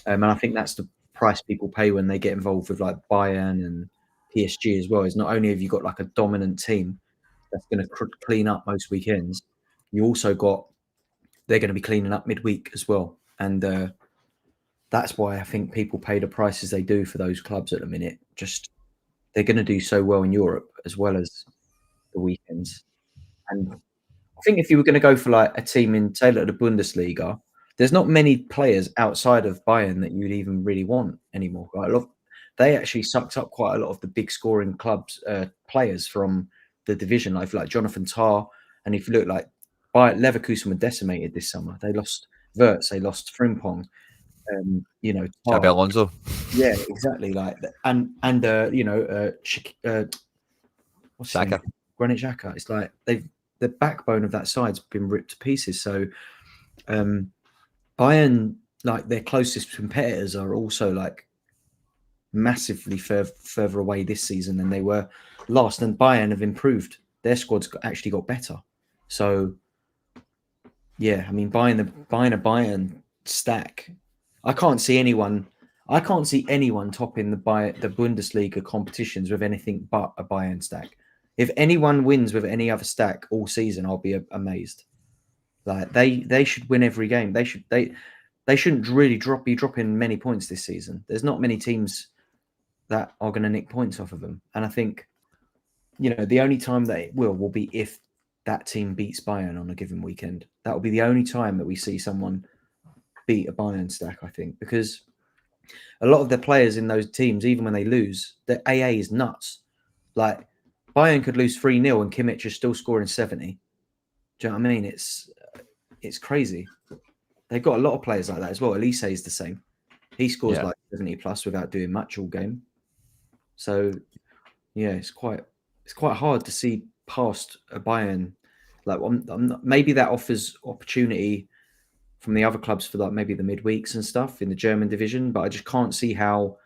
S1: And I think that's the price people pay when they get involved with like Bayern and PSG as well. Is not only have you got like a dominant team that's going to clean up most weekends, you also got they're going to be cleaning up midweek as well, and that's why I think people pay the prices they do for those clubs at the minute. Just they're going to do so well in Europe as well as the weekends. And I think if you were going to go for like a team in, say, like the Bundesliga, there's not many players outside of Bayern that you'd even really want anymore. Right? They actually sucked up quite a lot of the big scoring clubs players from the division, like Jonathan Tah. And if you look like Leverkusen were decimated this summer. They lost Wirtz, they lost Frimpong,
S3: Xabi Alonso.
S1: Yeah, exactly. Like
S3: Xhaka.
S1: Granit Xhaka. It's like the backbone of that side's been ripped to pieces. So Bayern, like their closest competitors, are also like massively further away this season than they were last. And Bayern have improved. Their squad's actually got better. So yeah, I mean, buying a Bayern stack, I can't see anyone topping the Bundesliga competitions with anything but a Bayern stack. If anyone wins with any other stack all season, I'll be amazed. Like they should win every game. They shouldn't really be dropping many points this season. There's not many teams that are going to nick points off of them, and I think the only time that it will be if that team beats Bayern on a given weekend. That will be the only time that we see someone beat a Bayern stack, I think, because a lot of the players in those teams, even when they lose, their AA is nuts. Like Bayern could lose 3-0 and Kimmich is still scoring 70. Do you know what I mean? It's crazy. They've got a lot of players like that as well. Elise is the same. He scores like 70 plus without doing much all game. So yeah, it's quite hard to see past a Bayern. Like maybe that offers opportunity from the other clubs for like maybe the midweeks and stuff in the German division, but I just can't see how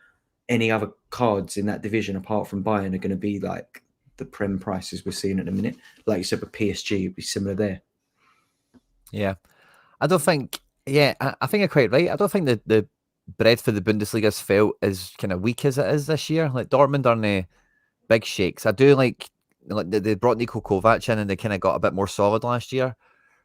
S1: any other cards in that division apart from Bayern are going to be like the Prem prices we're seeing at the minute. Like you said, with PSG, it'd be similar there.
S3: Yeah, I don't think. Yeah, I think you're quite right. I don't think the bread for the Bundesliga's felt as kind of weak as it is this year. Like Dortmund are in big shakes. I do like they brought Niko Kovac in and they kind of got a bit more solid last year,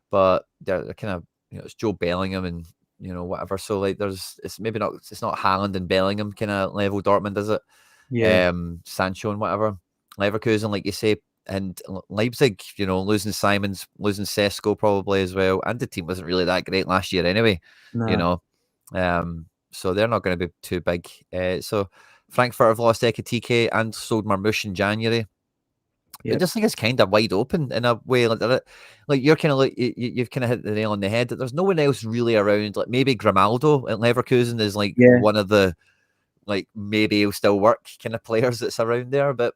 S3: but they're kind of, you know, it's Joe Bellingham and, you know, whatever. So like it's not Haaland and Bellingham kind of level Dortmund, is it?
S1: Yeah.
S3: Sancho and whatever. Leverkusen, like you say, and Leipzig, you know, losing Simons, losing Sesko probably as well, and the team wasn't really that great last year anyway.
S1: No.
S3: You know, so they're not going to be too big. So Frankfurt have lost Ekitike and sold Marmoush in January. Yep. I just think it's kind of wide open in a way. Like you're kind of like you've kind of hit the nail on the head that there's no one else really around. Like maybe Grimaldo at Leverkusen is like one of the like maybe he'll still work kind of players that's around there, but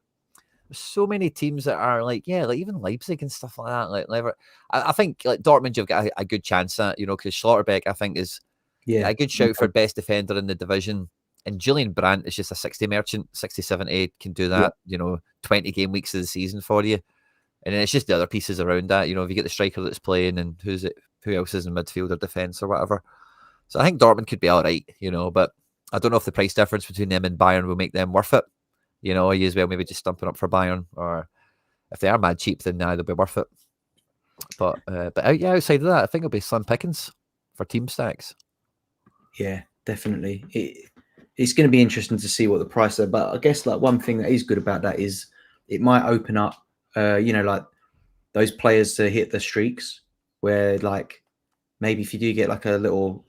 S3: there's so many teams that are like like even Leipzig and stuff like that. Like I think like Dortmund, you've got a good chance at, you know, because Schlotterbeck I think is a good shout for best defender in the division. And Julian Brandt is just a 60 merchant, 60, 70, can do that, you know, 20 game weeks of the season for you. And then it's just the other pieces around that, you know, if you get the striker that's playing and who else is in midfield or defence or whatever. So I think Dortmund could be all right, you know, but I don't know if the price difference between them and Bayern will make them worth it. You know, you as well maybe just stumping up for Bayern, or if they are mad cheap, then now they'll be worth it. But outside of that, I think it'll be slim pickings for team stacks.
S1: Yeah, definitely. It's going to be interesting to see what the price are. But I guess like one thing that is good about that is it might open up, you know, like those players to hit the streaks where like maybe if you do get like a little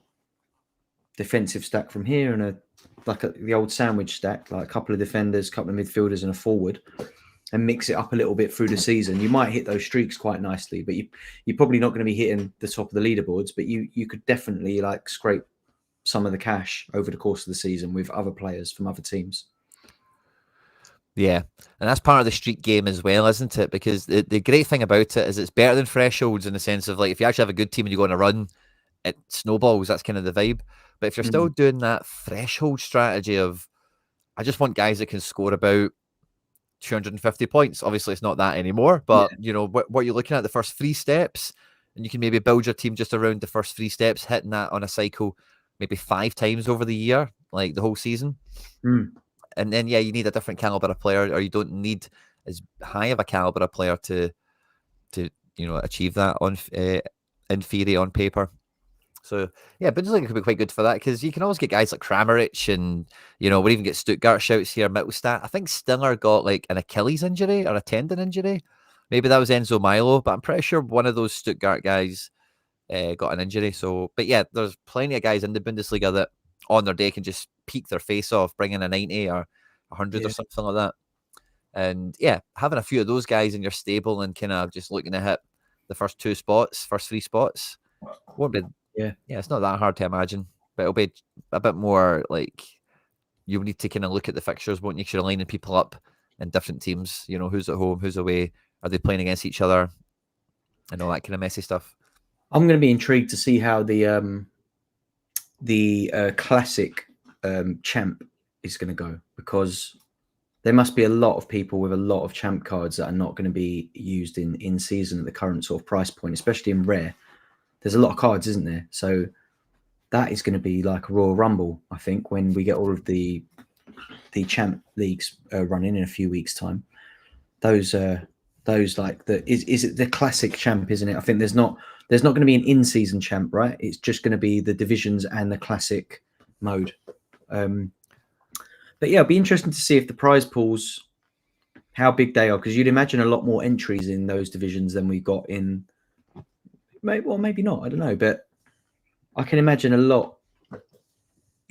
S1: defensive stack from here and the old sandwich stack, like a couple of defenders, a couple of midfielders and a forward, and mix it up a little bit through the season, you might hit those streaks quite nicely. But you're probably not going to be hitting the top of the leaderboards, but you could definitely like scrape some of the cash over the course of the season with other players from other teams.
S3: Yeah, and that's part of the streak game as well, isn't it? Because the great thing about it is it's better than thresholds in the sense of like if you actually have a good team and you go on a run, it snowballs. That's kind of the vibe. But if you're still doing that threshold strategy of, I just want guys that can score about 250 points. Obviously, it's not that anymore. But you know what you're looking at, the first 3 steps, and you can maybe build your team just around the first 3 steps, hitting that on a cycle maybe 5 times over the year, like the whole season. And then, you need a different caliber of player, or you don't need as high of a caliber of player to you know, achieve that on in theory on paper. So Bundesliga could be quite good for that because you can always get guys like Kramaric and, you know, we'll even get Stuttgart shouts here, Mittelstadt. I think Stiller got like an Achilles injury or a tendon injury. Maybe that was Enzo Milo, but I'm pretty sure one of those Stuttgart guys got an injury. So, but there's plenty of guys in the Bundesliga that on their day can just peek their face off, bring in a 90 or 100 or something like that. And having a few of those guys in your stable and kind of just looking to hit the first 3 spots won't be. It's not that hard to imagine, but it'll be a bit more like you'll need to kind of look at the fixtures, won't you? You're lining people up in different teams. You know, who's at home, who's away, are they playing against each other, and all that kind of messy stuff.
S1: I'm going to be intrigued to see how the classic champ is going to go, because there must be a lot of people with a lot of champ cards that are not going to be used in season at the current sort of price point, especially in rare. There's a lot of cards, isn't there? So that is going to be like a Royal Rumble, I think, when we get all of the champ leagues running in a few weeks' time. Those like is it the classic champ, isn't it? I think there's not going to be an in-season champ, right? It's just going to be the divisions and the classic mode. But it'll be interesting to see if the prize pools, how big they are, because you'd imagine a lot more entries in those divisions than we got in. Maybe not. I don't know, but I can imagine a lot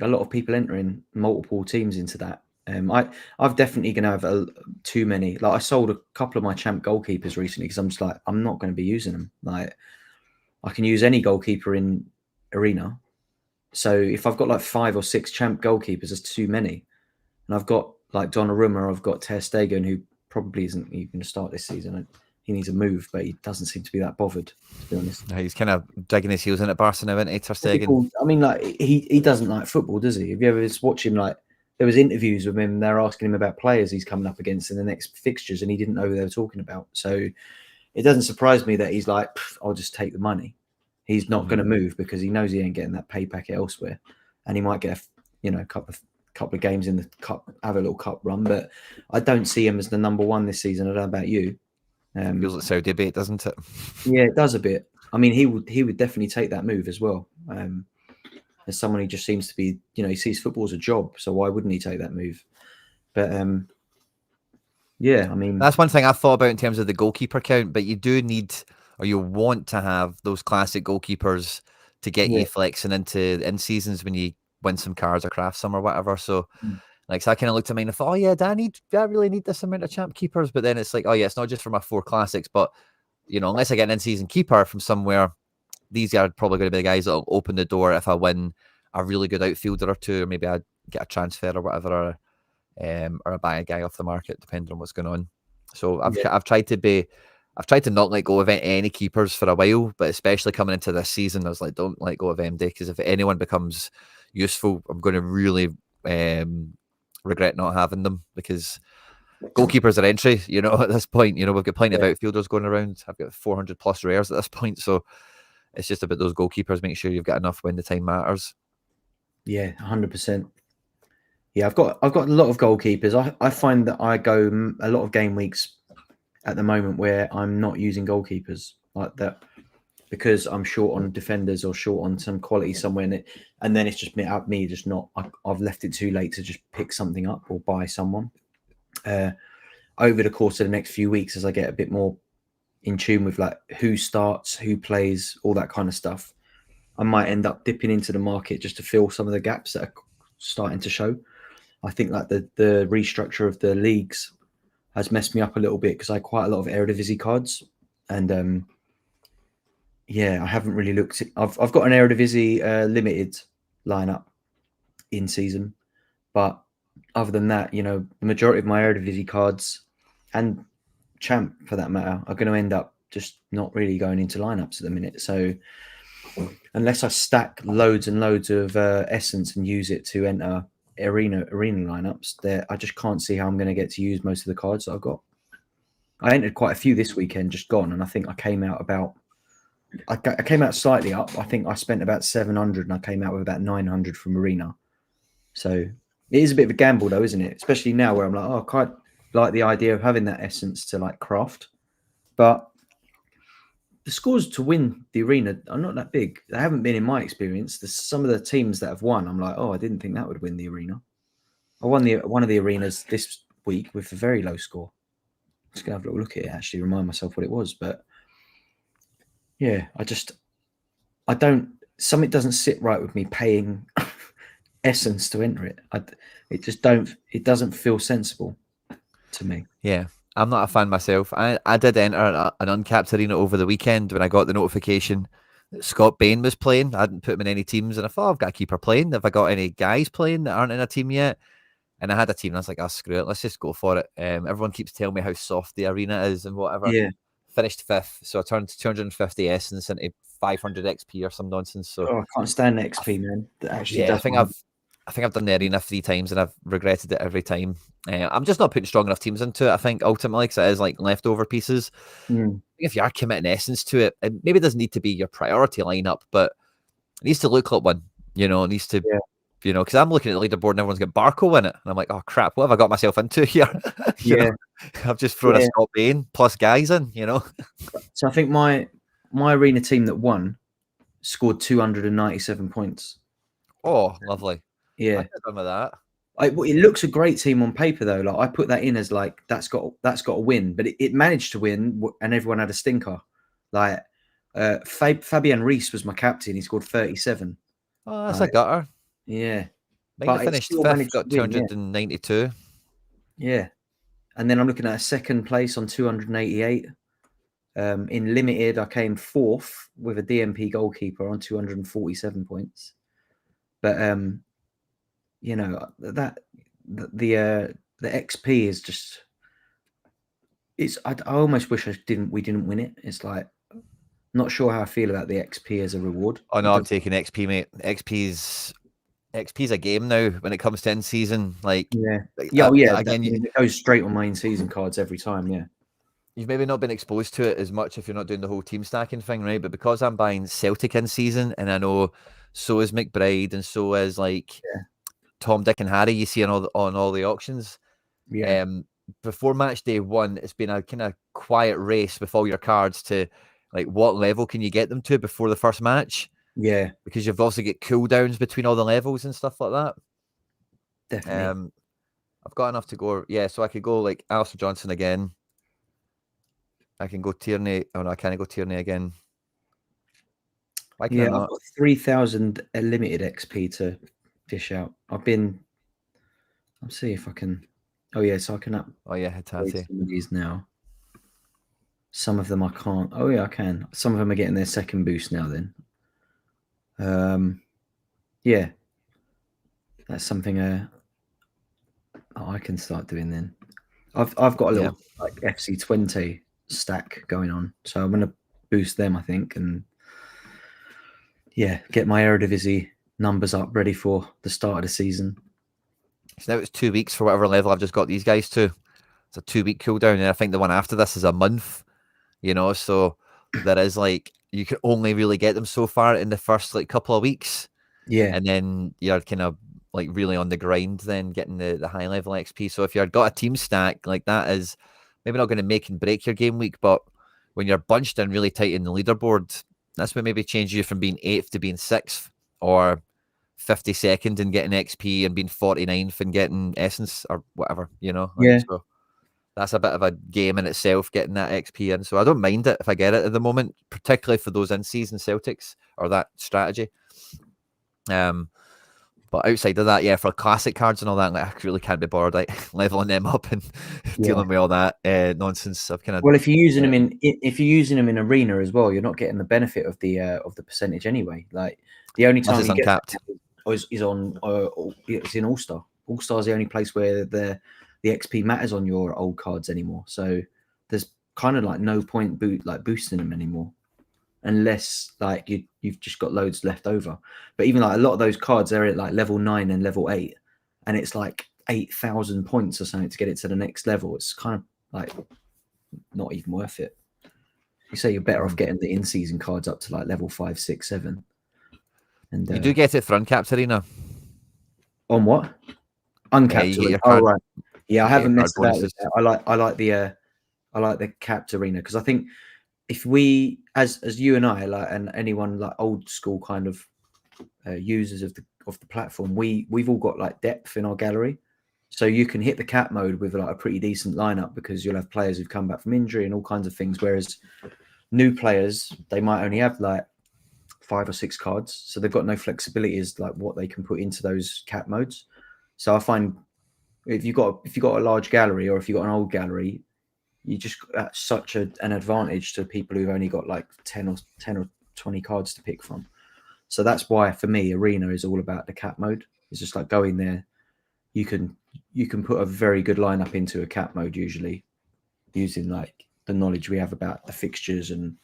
S1: of people entering multiple teams into that. I've definitely going to have too many. Like I sold a couple of my champ goalkeepers recently because I'm just like, I'm not going to be using them. Like I can use any goalkeeper in Arena. So if I've got like 5 or 6 champ goalkeepers, there's too many. And I've got like Donnarumma, I've got Ter Stegen, who probably isn't even going to start this season. He needs a move, but he doesn't seem to be that bothered, to be honest.
S3: He's kind of digging his heels in at Barca now, isn't he, Ter Stegen?
S1: I mean, like he doesn't like football, does he? Have you ever just watched him? Like there was interviews with him. They're asking him about players he's coming up against in the next fixtures, and he didn't know who they were talking about. So it doesn't surprise me that he's like, I'll just take the money. He's not going to move because he knows he ain't getting that pay packet elsewhere, and he might get a couple of games in the cup, have a little cup run. But I don't see him as the number one this season. I don't know about you.
S3: Feels like Saudi bait, doesn't it?
S1: Yeah, it does a bit. I mean, he would definitely take that move as well. As someone who just seems to be, he sees football as a job, so why wouldn't he take that move? But yeah, I mean,
S3: that's one thing I thought about in terms of the goalkeeper count. But you do need, or you want to have those classic goalkeepers to get you flexing into in seasons when you win some cards or craft some or whatever. So. Like, so I kind of looked at mine and thought, oh yeah, do I really need this amount of champ keepers? But then it's like, oh yeah, it's not just for my 4 classics, but unless I get an in-season keeper from somewhere, these are probably going to be the guys that'll open the door if I win a really good outfielder or 2, or maybe I get a transfer or whatever, or I buy a guy off the market, depending on what's going on. So I've tried to not let go of any keepers for a while, but especially coming into this season, I was like, don't let go of MD, because if anyone becomes useful, I'm going to really regret not having them, because goalkeepers are entry, at this point. We've got plenty of outfielders going around. I've got 400 plus rares at this point, so it's just about those goalkeepers. Make sure you've got enough when the time matters.
S1: Yeah, 100%. Yeah, I've got a lot of goalkeepers. I find that I go a lot of game weeks at the moment where I'm not using goalkeepers like that because I'm short on defenders or short on some quality somewhere, and then it's just me just not. I've left it too late to just pick something up or buy someone. Over the course of the next few weeks, as I get a bit more in tune with like who starts, who plays, all that kind of stuff, I might end up dipping into the market just to fill some of the gaps that are starting to show. I think like the restructure of the leagues has messed me up a little bit because I had quite a lot of Eredivisie cards, and I haven't really looked. I've got an Eredivisie limited lineup in season, but other than that, the majority of my Eredivisie cards and champ for that matter are going to end up just not really going into lineups at the minute. So unless I stack loads and loads of essence and use it to enter arena lineups, I just can't see how I'm going to get to use most of the cards that I've got. I entered quite a few this weekend just gone, and I think I came out slightly up. I think I spent about 700 and I came out with about 900 from arena. So it is a bit of a gamble though, isn't it? Especially now where I'm like, I quite like the idea of having that essence to like craft, but the scores to win the arena are not that big. They haven't been in my experience. Some of the teams that have won, I'm like, I didn't think that would win the arena. I won one of the arenas this week with a very low score. Just gonna have a little look at it, actually remind myself what it was. But yeah, something doesn't sit right with me paying essence to enter it. It doesn't feel sensible to me.
S3: Yeah, I'm not a fan myself. I did enter an uncapped arena over the weekend when I got the notification that Scott Bain was playing. I hadn't put him in any teams, and I thought, I've got a keeper playing. Have I got any guys playing that aren't in a team yet? And I had a team, and I was like, screw it, let's just go for it. Everyone keeps telling me how soft the arena is and whatever.
S1: Yeah.
S3: Finished 5th, so I turned 250 essence into 500 XP or some nonsense. So
S1: I can't stand XP, man. That actually does.
S3: I think I've done the arena 3 times and I've regretted it every time. I'm just not putting strong enough teams into it, I think, ultimately, because it is like leftover pieces. If you are committing essence to it, and maybe it doesn't need to be your priority lineup, but it needs to look like one. It needs to, because I'm looking at the leaderboard and everyone's got Barco in it, and I'm like, oh crap, what have I got myself into here? I've just thrown a Scott Bain plus guys in.
S1: So I think my arena team that won scored 297 points.
S3: Oh, lovely.
S1: Yeah,
S3: I done with that.
S1: It looks a great team on paper though. Like I put that in as like that's got a win, but it managed to win, and everyone had a stinker. Like Fabian Rees was my captain. He scored 37.
S3: Oh, that's a gutter.
S1: Yeah,
S3: Might have finished
S1: still
S3: fifth,
S1: managed
S3: got
S1: to win,
S3: 292.
S1: Yeah. And then I'm looking at a second place on 288. In limited, I came fourth with a DMP goalkeeper on 247 points. But you know, that the XP is just, it's, I almost wish we didn't win it. It's like, not sure how I feel about the XP as a reward.
S3: Oh no, I'm taking XP, mate. XP's a game now when it comes to end season. Like, again,
S1: it goes straight on my in season cards every time. Yeah.
S3: You've maybe not been exposed to it as much if you're not doing the whole team stacking thing, right? But because I'm buying Celtic in season, and I know so is McBride, and so is like Tom, Dick, and Harry you see on all the auctions.
S1: Yeah.
S3: Before match day 1, it's been a kind of quiet race with all your cards to like what level can you get them to before the first match.
S1: Yeah.
S3: Because you've also get cooldowns between all the levels and stuff like that.
S1: Definitely.
S3: I've got enough to go. Yeah, so I could go like Alistair Johnson again. I can go Tierney. Oh no, I can't go Tierney again. Why can I not?
S1: I've got 3,000 limited XP to dish out. I'll see if I can. Oh yeah, so I can up.
S3: Oh yeah, Hatate.
S1: Some of these now. Some of them I can't. Oh yeah, I can. Some of them are getting their second boost now. Then, yeah, that's something I can start doing. Then, I've got a little like FC20 stack going on, so I'm gonna boost them, I think, and get my Eredivisie numbers up ready for the start of the season.
S3: So now it's 2 weeks for whatever level I've just got these guys to. It's a 2-week cooldown, and I think the one after this is a month. You know, so there is like you can only really get them so far in the first like couple of weeks.
S1: Yeah,
S3: and then you're kind of like really on the grind, then getting the high level XP. So if you've got a team stack like that, is maybe not going to make and break your game week, but when you're bunched in really tight in the leaderboard, that's what maybe changes you from being 8th to being 6th, or 52nd and getting XP, and being 49th and getting essence or whatever, you know. So that's a bit of a game in itself, getting that XP in. So I don't mind it if I get it at the moment, particularly for those in-season Celtics or that strategy. But outside of that, for classic cards and all that, like, I really can't be bothered like leveling them up and dealing with all that nonsense. I've kind of
S1: if you're using them in arena as well, you're not getting the benefit of the percentage anyway. Like the only time
S3: it's uncapped
S1: is on it's in All Star. All Star is the only place where the XP matters on your old cards anymore. So there's kind of like no point boosting them anymore, unless like you've just got loads left over. But even like a lot of those cards, they're at like level 9 and level 8, and it's like 8,000 points or something to get it to the next level. It's kind of like not even worth it. You say you're better off getting the in-season cards up to like level 5, 6, 7. And
S3: you do get it for uncapped arena.
S1: On what? Uncapped arena. Oh right. Yeah, I haven't messed about with that. I like the capped arena, because I think if we, as you and I, like, and anyone like old school kind of users of the platform, we've all got like depth in our gallery, so you can hit the cap mode with like a pretty decent lineup, because you'll have players who've come back from injury and all kinds of things. Whereas new players, they might only have like 5 or 6 cards, so they've got no flexibility as like what they can put into those cap modes. So I find if you got a large gallery, or if you got an old gallery, you just got such an advantage to people who've only got like 10 or 20 cards to pick from. So that's why for me, arena is all about the cap mode. It's just like go in there, you can put a very good lineup into a cap mode, usually using like the knowledge we have about the fixtures and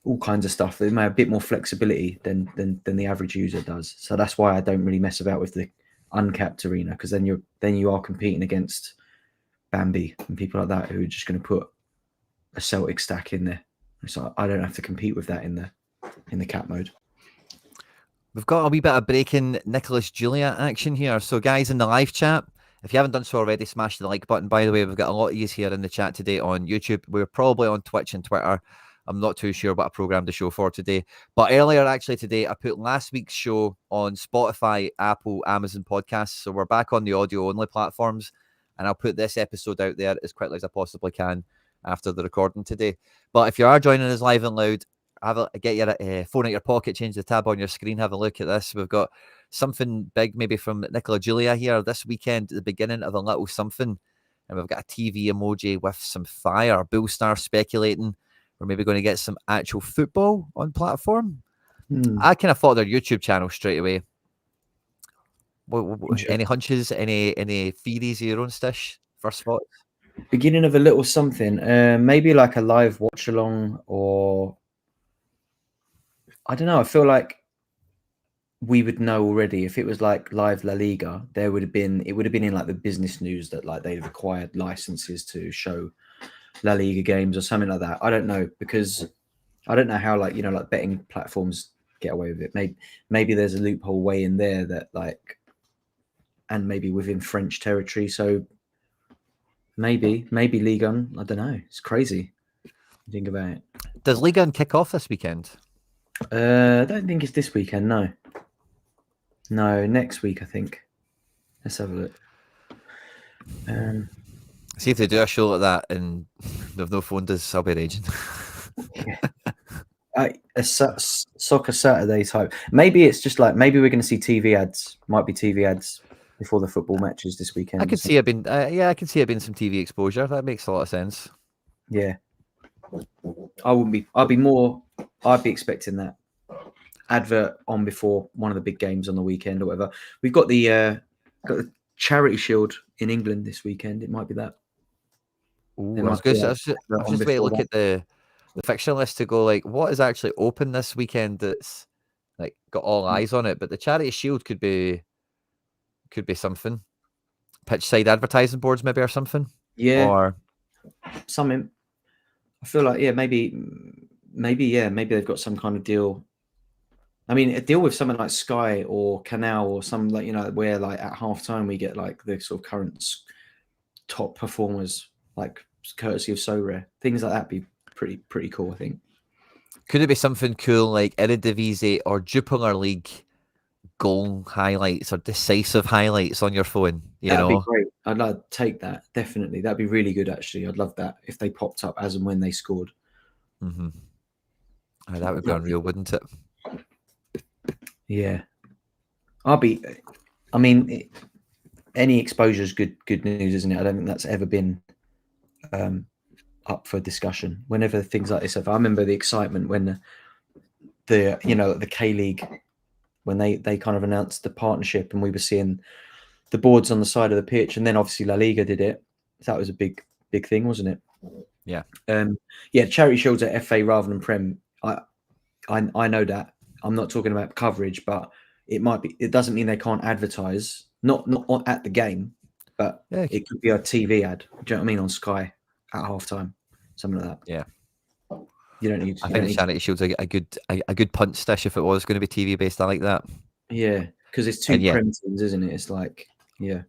S1: all kinds of stuff. They may have a bit more flexibility than the average user does. So that's why I don't really mess about with the uncapped arena, because then you are competing against Bambi and people like that who are just going to put a Celtic stack in there. So I don't have to compete with that in the cap mode.
S3: We've got a wee bit of breaking Nicholas Julia action here. So guys in the live chat, if you haven't done so already, smash the like button. By the way, we've got a lot of yous here in the chat today on YouTube. We're probably on Twitch and Twitter. I'm not too sure what I programmed the show for today. But earlier, actually, today, I put last week's show on Spotify, Apple, Amazon podcasts. So we're back on the audio-only platforms. And I'll put this episode out there as quickly as I possibly can after the recording today. But if you are joining us live and loud, get your phone out your pocket, change the tab on your screen, have a look at this. We've got something big maybe from Nicola Julia here this weekend at the beginning of a little something. And we've got a TV emoji with some fire. Bull Star speculating we're maybe going to get some actual football on platform. I kind of thought their YouTube channel straight away. Any hunches? Any theories of your own, Stish? First thoughts?
S1: Beginning of a little something, maybe like a live watch along, or I don't know. I feel like we would know already if it was like live La Liga. It would have been in like the business news that like they've acquired licenses to show La Liga games or something like that. I don't know, because I don't know how, like, you know, like betting platforms get away with it. Maybe there's a loophole way in there that, like, and maybe within French territory. So maybe Ligue 1. I don't know. It's crazy. Think about it.
S3: Does Ligue 1 kick off this weekend?
S1: I don't think it's this weekend. No, next week I think. Let's have a look.
S3: See if they do a show like that and they've no phone does, I'll be raging.
S1: A soccer Saturday type. Maybe it's just like, maybe we're going to see TV ads. Might be TV ads before the football matches this weekend.
S3: I could see it being, I can see it being some TV exposure. That makes a lot of sense.
S1: Yeah, I'd be expecting that advert on before one of the big games on the weekend or whatever. We've got the Charity Shield in England this weekend. It might be that.
S3: Ooh, I was just waiting to look at the fixture list to go, like, what is actually open this weekend that's like got all eyes on it. But the Charity Shield could be something. Pitch side advertising boards maybe, or something.
S1: Yeah,
S3: or
S1: something. I feel like, yeah, maybe they've got some kind of deal. I mean, a deal with something like Sky or Canal or some, like, you know, where like at halftime we get like the sort of current top performers, like courtesy of Sorare. Things like that be pretty cool, I think.
S3: Could it be something cool like Eredivisie or Jupiler League goal highlights or decisive highlights on your phone?
S1: That'd be great. I'd like to take that, definitely. That'd be really good, actually. I'd love that if they popped up as and when they scored.
S3: Mm-hmm. That would be unreal, wouldn't it?
S1: Yeah. Any exposure is good news, isn't it? I don't think that's ever been up for discussion. Whenever things like this I remember the excitement when the K-League, when they kind of announced the partnership and we were seeing the boards on the side of the pitch, and then obviously La Liga did it. That was a big thing, wasn't it?
S3: Yeah.
S1: Charity Shields at FA rather than Prem. I know that. I'm not talking about coverage, but it doesn't mean they can't advertise. Not at the game, but it could be a TV ad. Do you know what I mean? On Sky at halftime, something like that.
S3: Yeah.
S1: You don't need.
S3: I think the Charity Shield's a good punt Stish if it was going to be TV based. I like that.
S1: Yeah, because it's two Prem teams, isn't it? It's like, yeah.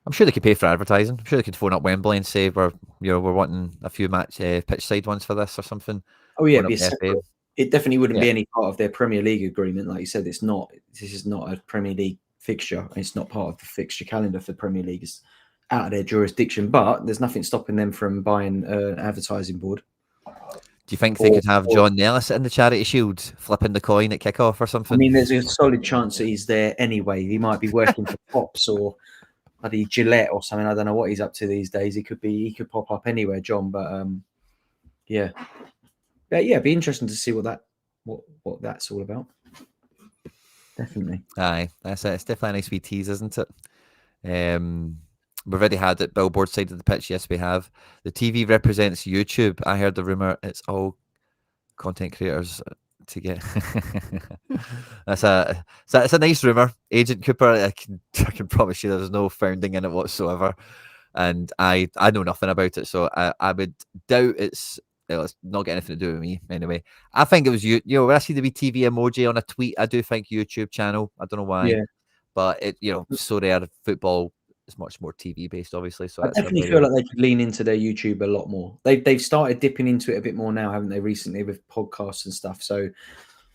S3: I'm sure they could pay for advertising. I'm sure they could phone up Wembley and say we're wanting a few pitch side ones for this or something.
S1: Oh yeah, it definitely wouldn't be any part of their Premier League agreement. Like you said, this is not a Premier League fixture. It's not part of the fixture calendar for Premier League. It's out of their jurisdiction, but there's nothing stopping them from buying an advertising board.
S3: Do you think they could have John Nellis in the Charity Shield flipping the coin at kickoff or something?
S1: I mean, there's a solid chance that he's there anyway. He might be working for Pops or bloody Gillette or something. I don't know what he's up to these days. He could pop up anywhere, John. But it'd be interesting to see what that's all about. Definitely.
S3: Aye, that's it. It's definitely a nice wee tease, isn't it? We've already had it billboard side of the pitch. Yes, we have. The TV represents YouTube. I heard the rumor it's all content creators to get. That's a nice rumor. Agent Cooper, I can promise you there's no founding in it whatsoever, and I know nothing about it, so I would doubt it's not got anything to do with me anyway. I think it was when I see the TV emoji on a tweet, I do think YouTube channel. I don't know why, but it Sorare football is much more TV based, obviously. So
S1: I definitely feel like they could lean into their YouTube a lot more. They've started dipping into it a bit more now, haven't they? Recently with podcasts and stuff. So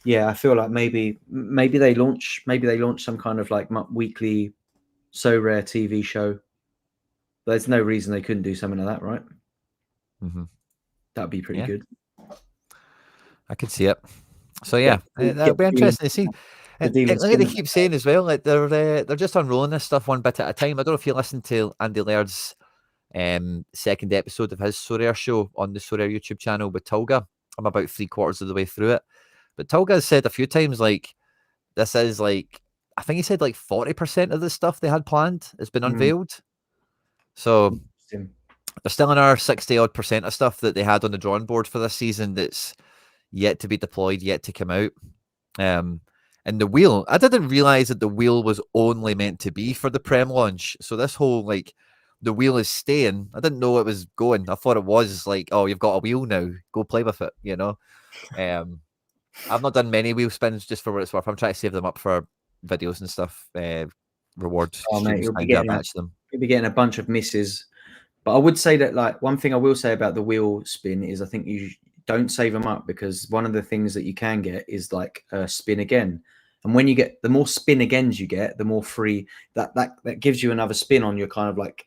S1: yeah, I feel like maybe they launch some kind of like weekly Sorare TV show. There's no reason they couldn't do something like that, right?
S3: Mm-hmm.
S1: That'd be pretty good.
S3: I could see it. So yeah, that'll be interesting to see. And like they keep saying as well, like they're just unrolling this stuff one bit at a time. I don't know if you listened to Andy Laird's second episode of his Sorare show on the Sorare YouTube channel with Tulga. I'm about 3/4 of the way through it, but Tulga has said a few times like this is like, I think he said like 40% of the stuff they had planned has been unveiled. So they're still in our 60% of stuff that they had on the drawing board for this season that's yet to be deployed, yet to come out. And the wheel, I didn't realize that the wheel was only meant to be for the Prem launch. So this whole like the wheel is staying, I didn't know it was going. I thought it was like, oh, you've got a wheel now, go play with it, you know. I've not done many wheel spins, just for what it's worth. I'm trying to save them up for videos and stuff, rewards.
S1: Oh mate, you'll be getting a bunch of misses. But I would say that, like, one thing I will say about the wheel spin is I think you don't save them up, because one of the things that you can get is like a spin again. And when you get, the more spin agains you get, the more free that gives you another spin on your kind of like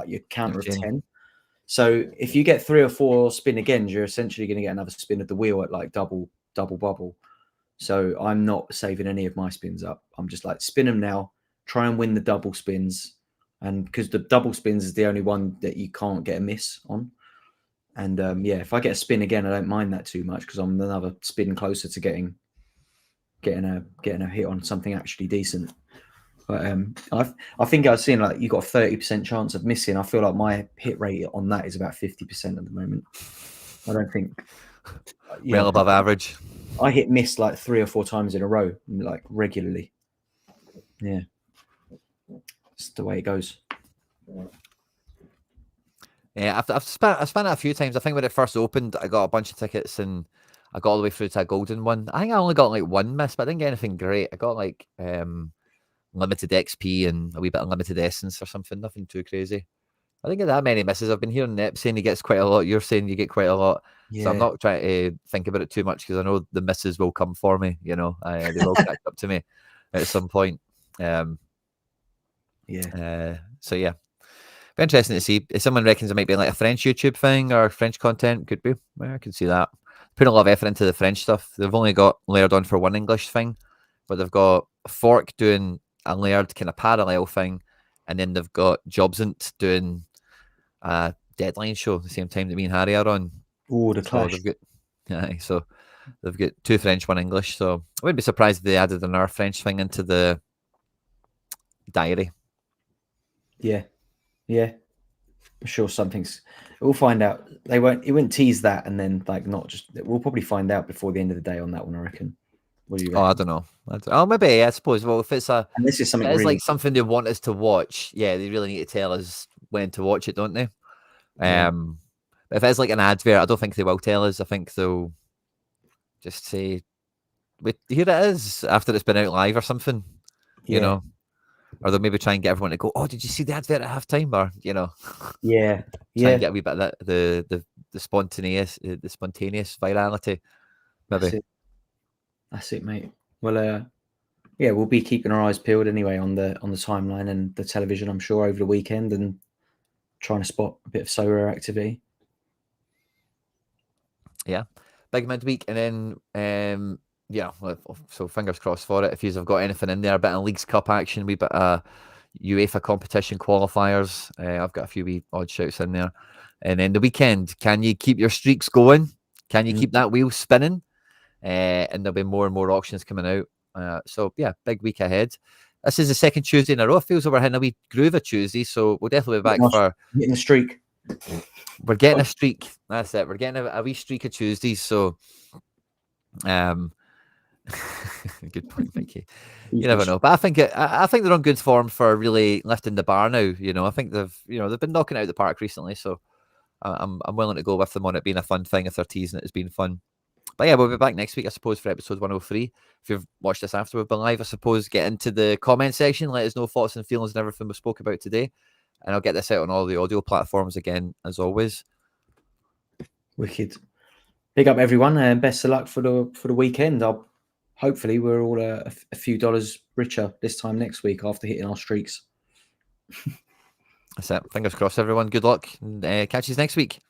S1: your counter of 10. So if you get 3 or 4 spin agains, you're essentially going to get another spin of the wheel at like double bubble. So I'm not saving any of my spins up. I'm just like, spin them now, try and win the double spins. And because the double spins is the only one that you can't get a miss on. And yeah, if I get a spin again, I don't mind that too much, because I'm another spin closer to getting a hit on something actually decent. But I think I've seen like you got a 30% chance of missing. I feel like my hit rate on that is about 50% at the moment. I don't think
S3: well above average.
S1: I hit miss like 3 or 4 times in a row, like regularly. Yeah, it's the way it goes.
S3: Yeah, I've spent it a few times. I think when it first opened, I got a bunch of tickets and I got all the way through to a golden one. I think I only got like 1 miss, but I didn't get anything great. I got like limited XP and a wee bit of limited essence or something. Nothing too crazy. I didn't get that many misses. I've been hearing Nep saying he gets quite a lot. You're saying you get quite a lot. Yeah. So I'm not trying to think about it too much, because I know the misses will come for me. You know, they will catch up to me at some point. So yeah. Be interesting to see. If someone reckons it might be like a French YouTube thing or French content, could be. Well, I can see that. Putting a lot of effort into the French stuff. They've only got Laird on for 1 English thing, but they've got Fork doing a Laird kind of parallel thing, and then they've got Jobsant doing a Deadline show at the same time that me and Harry are on.
S1: Oh, the clash.
S3: So they've got 2 French, 1 English. So I wouldn't be surprised if they added another French thing into the diary.
S1: Yeah. I'm sure we'll find out. It won't tease that, and then like not just. We'll probably find out before the end of the day on that one, I reckon. What do you reckon?
S3: I don't know. Maybe, I suppose. Well, if it's and
S1: this is something,
S3: it's like something they want us to watch, yeah, they really need to tell us when to watch it, don't they? If it's like an advert, I don't think they will tell us. I think they'll just say, "Wait, here it is," after it's been out live or something. You know. Or they'll maybe try and get everyone to go, "Oh, did you see the advert at halftime?" Or try and get a wee bit of that, the spontaneous virality. Maybe
S1: that's it, mate. Well, yeah, we'll be keeping our eyes peeled anyway on the timeline and the television, I'm sure, over the weekend, and trying to spot a bit of Sorare activity.
S3: Yeah, big midweek, and then yeah, so fingers crossed for it. If you've got anything in there, a bit of Leagues Cup action, a wee bit of UEFA competition qualifiers. I've got a few wee odd shouts in there. And then the weekend, can you keep your streaks going? Can you keep that wheel spinning? And there'll be more and more auctions coming out. So yeah, big week ahead. This is the 2nd Tuesday in a row. It feels like we're hitting a wee groove of Tuesday, so we'll definitely be back for
S1: getting a streak.
S3: We're getting a streak. That's it. We're getting a wee streak of Tuesdays. So good point, Vicky. You never know, but I think they're on good form for really lifting the bar now. I think they've been knocking it out of the park recently, so I'm willing to go with them on it being a fun thing if they're teasing it as being fun. But yeah, we'll be back next week, I suppose, for episode 103. If you've watched this after we've been live, I suppose, get into the comment section, let us know thoughts and feelings and everything we spoke about today, and I'll get this out on all the audio platforms again, as always.
S1: Wicked. Big up everyone, and best of luck for the weekend. Hopefully we're all a few dollars richer this time next week after hitting our streaks.
S3: That's it. Fingers crossed, everyone. Good luck. And catch you next week.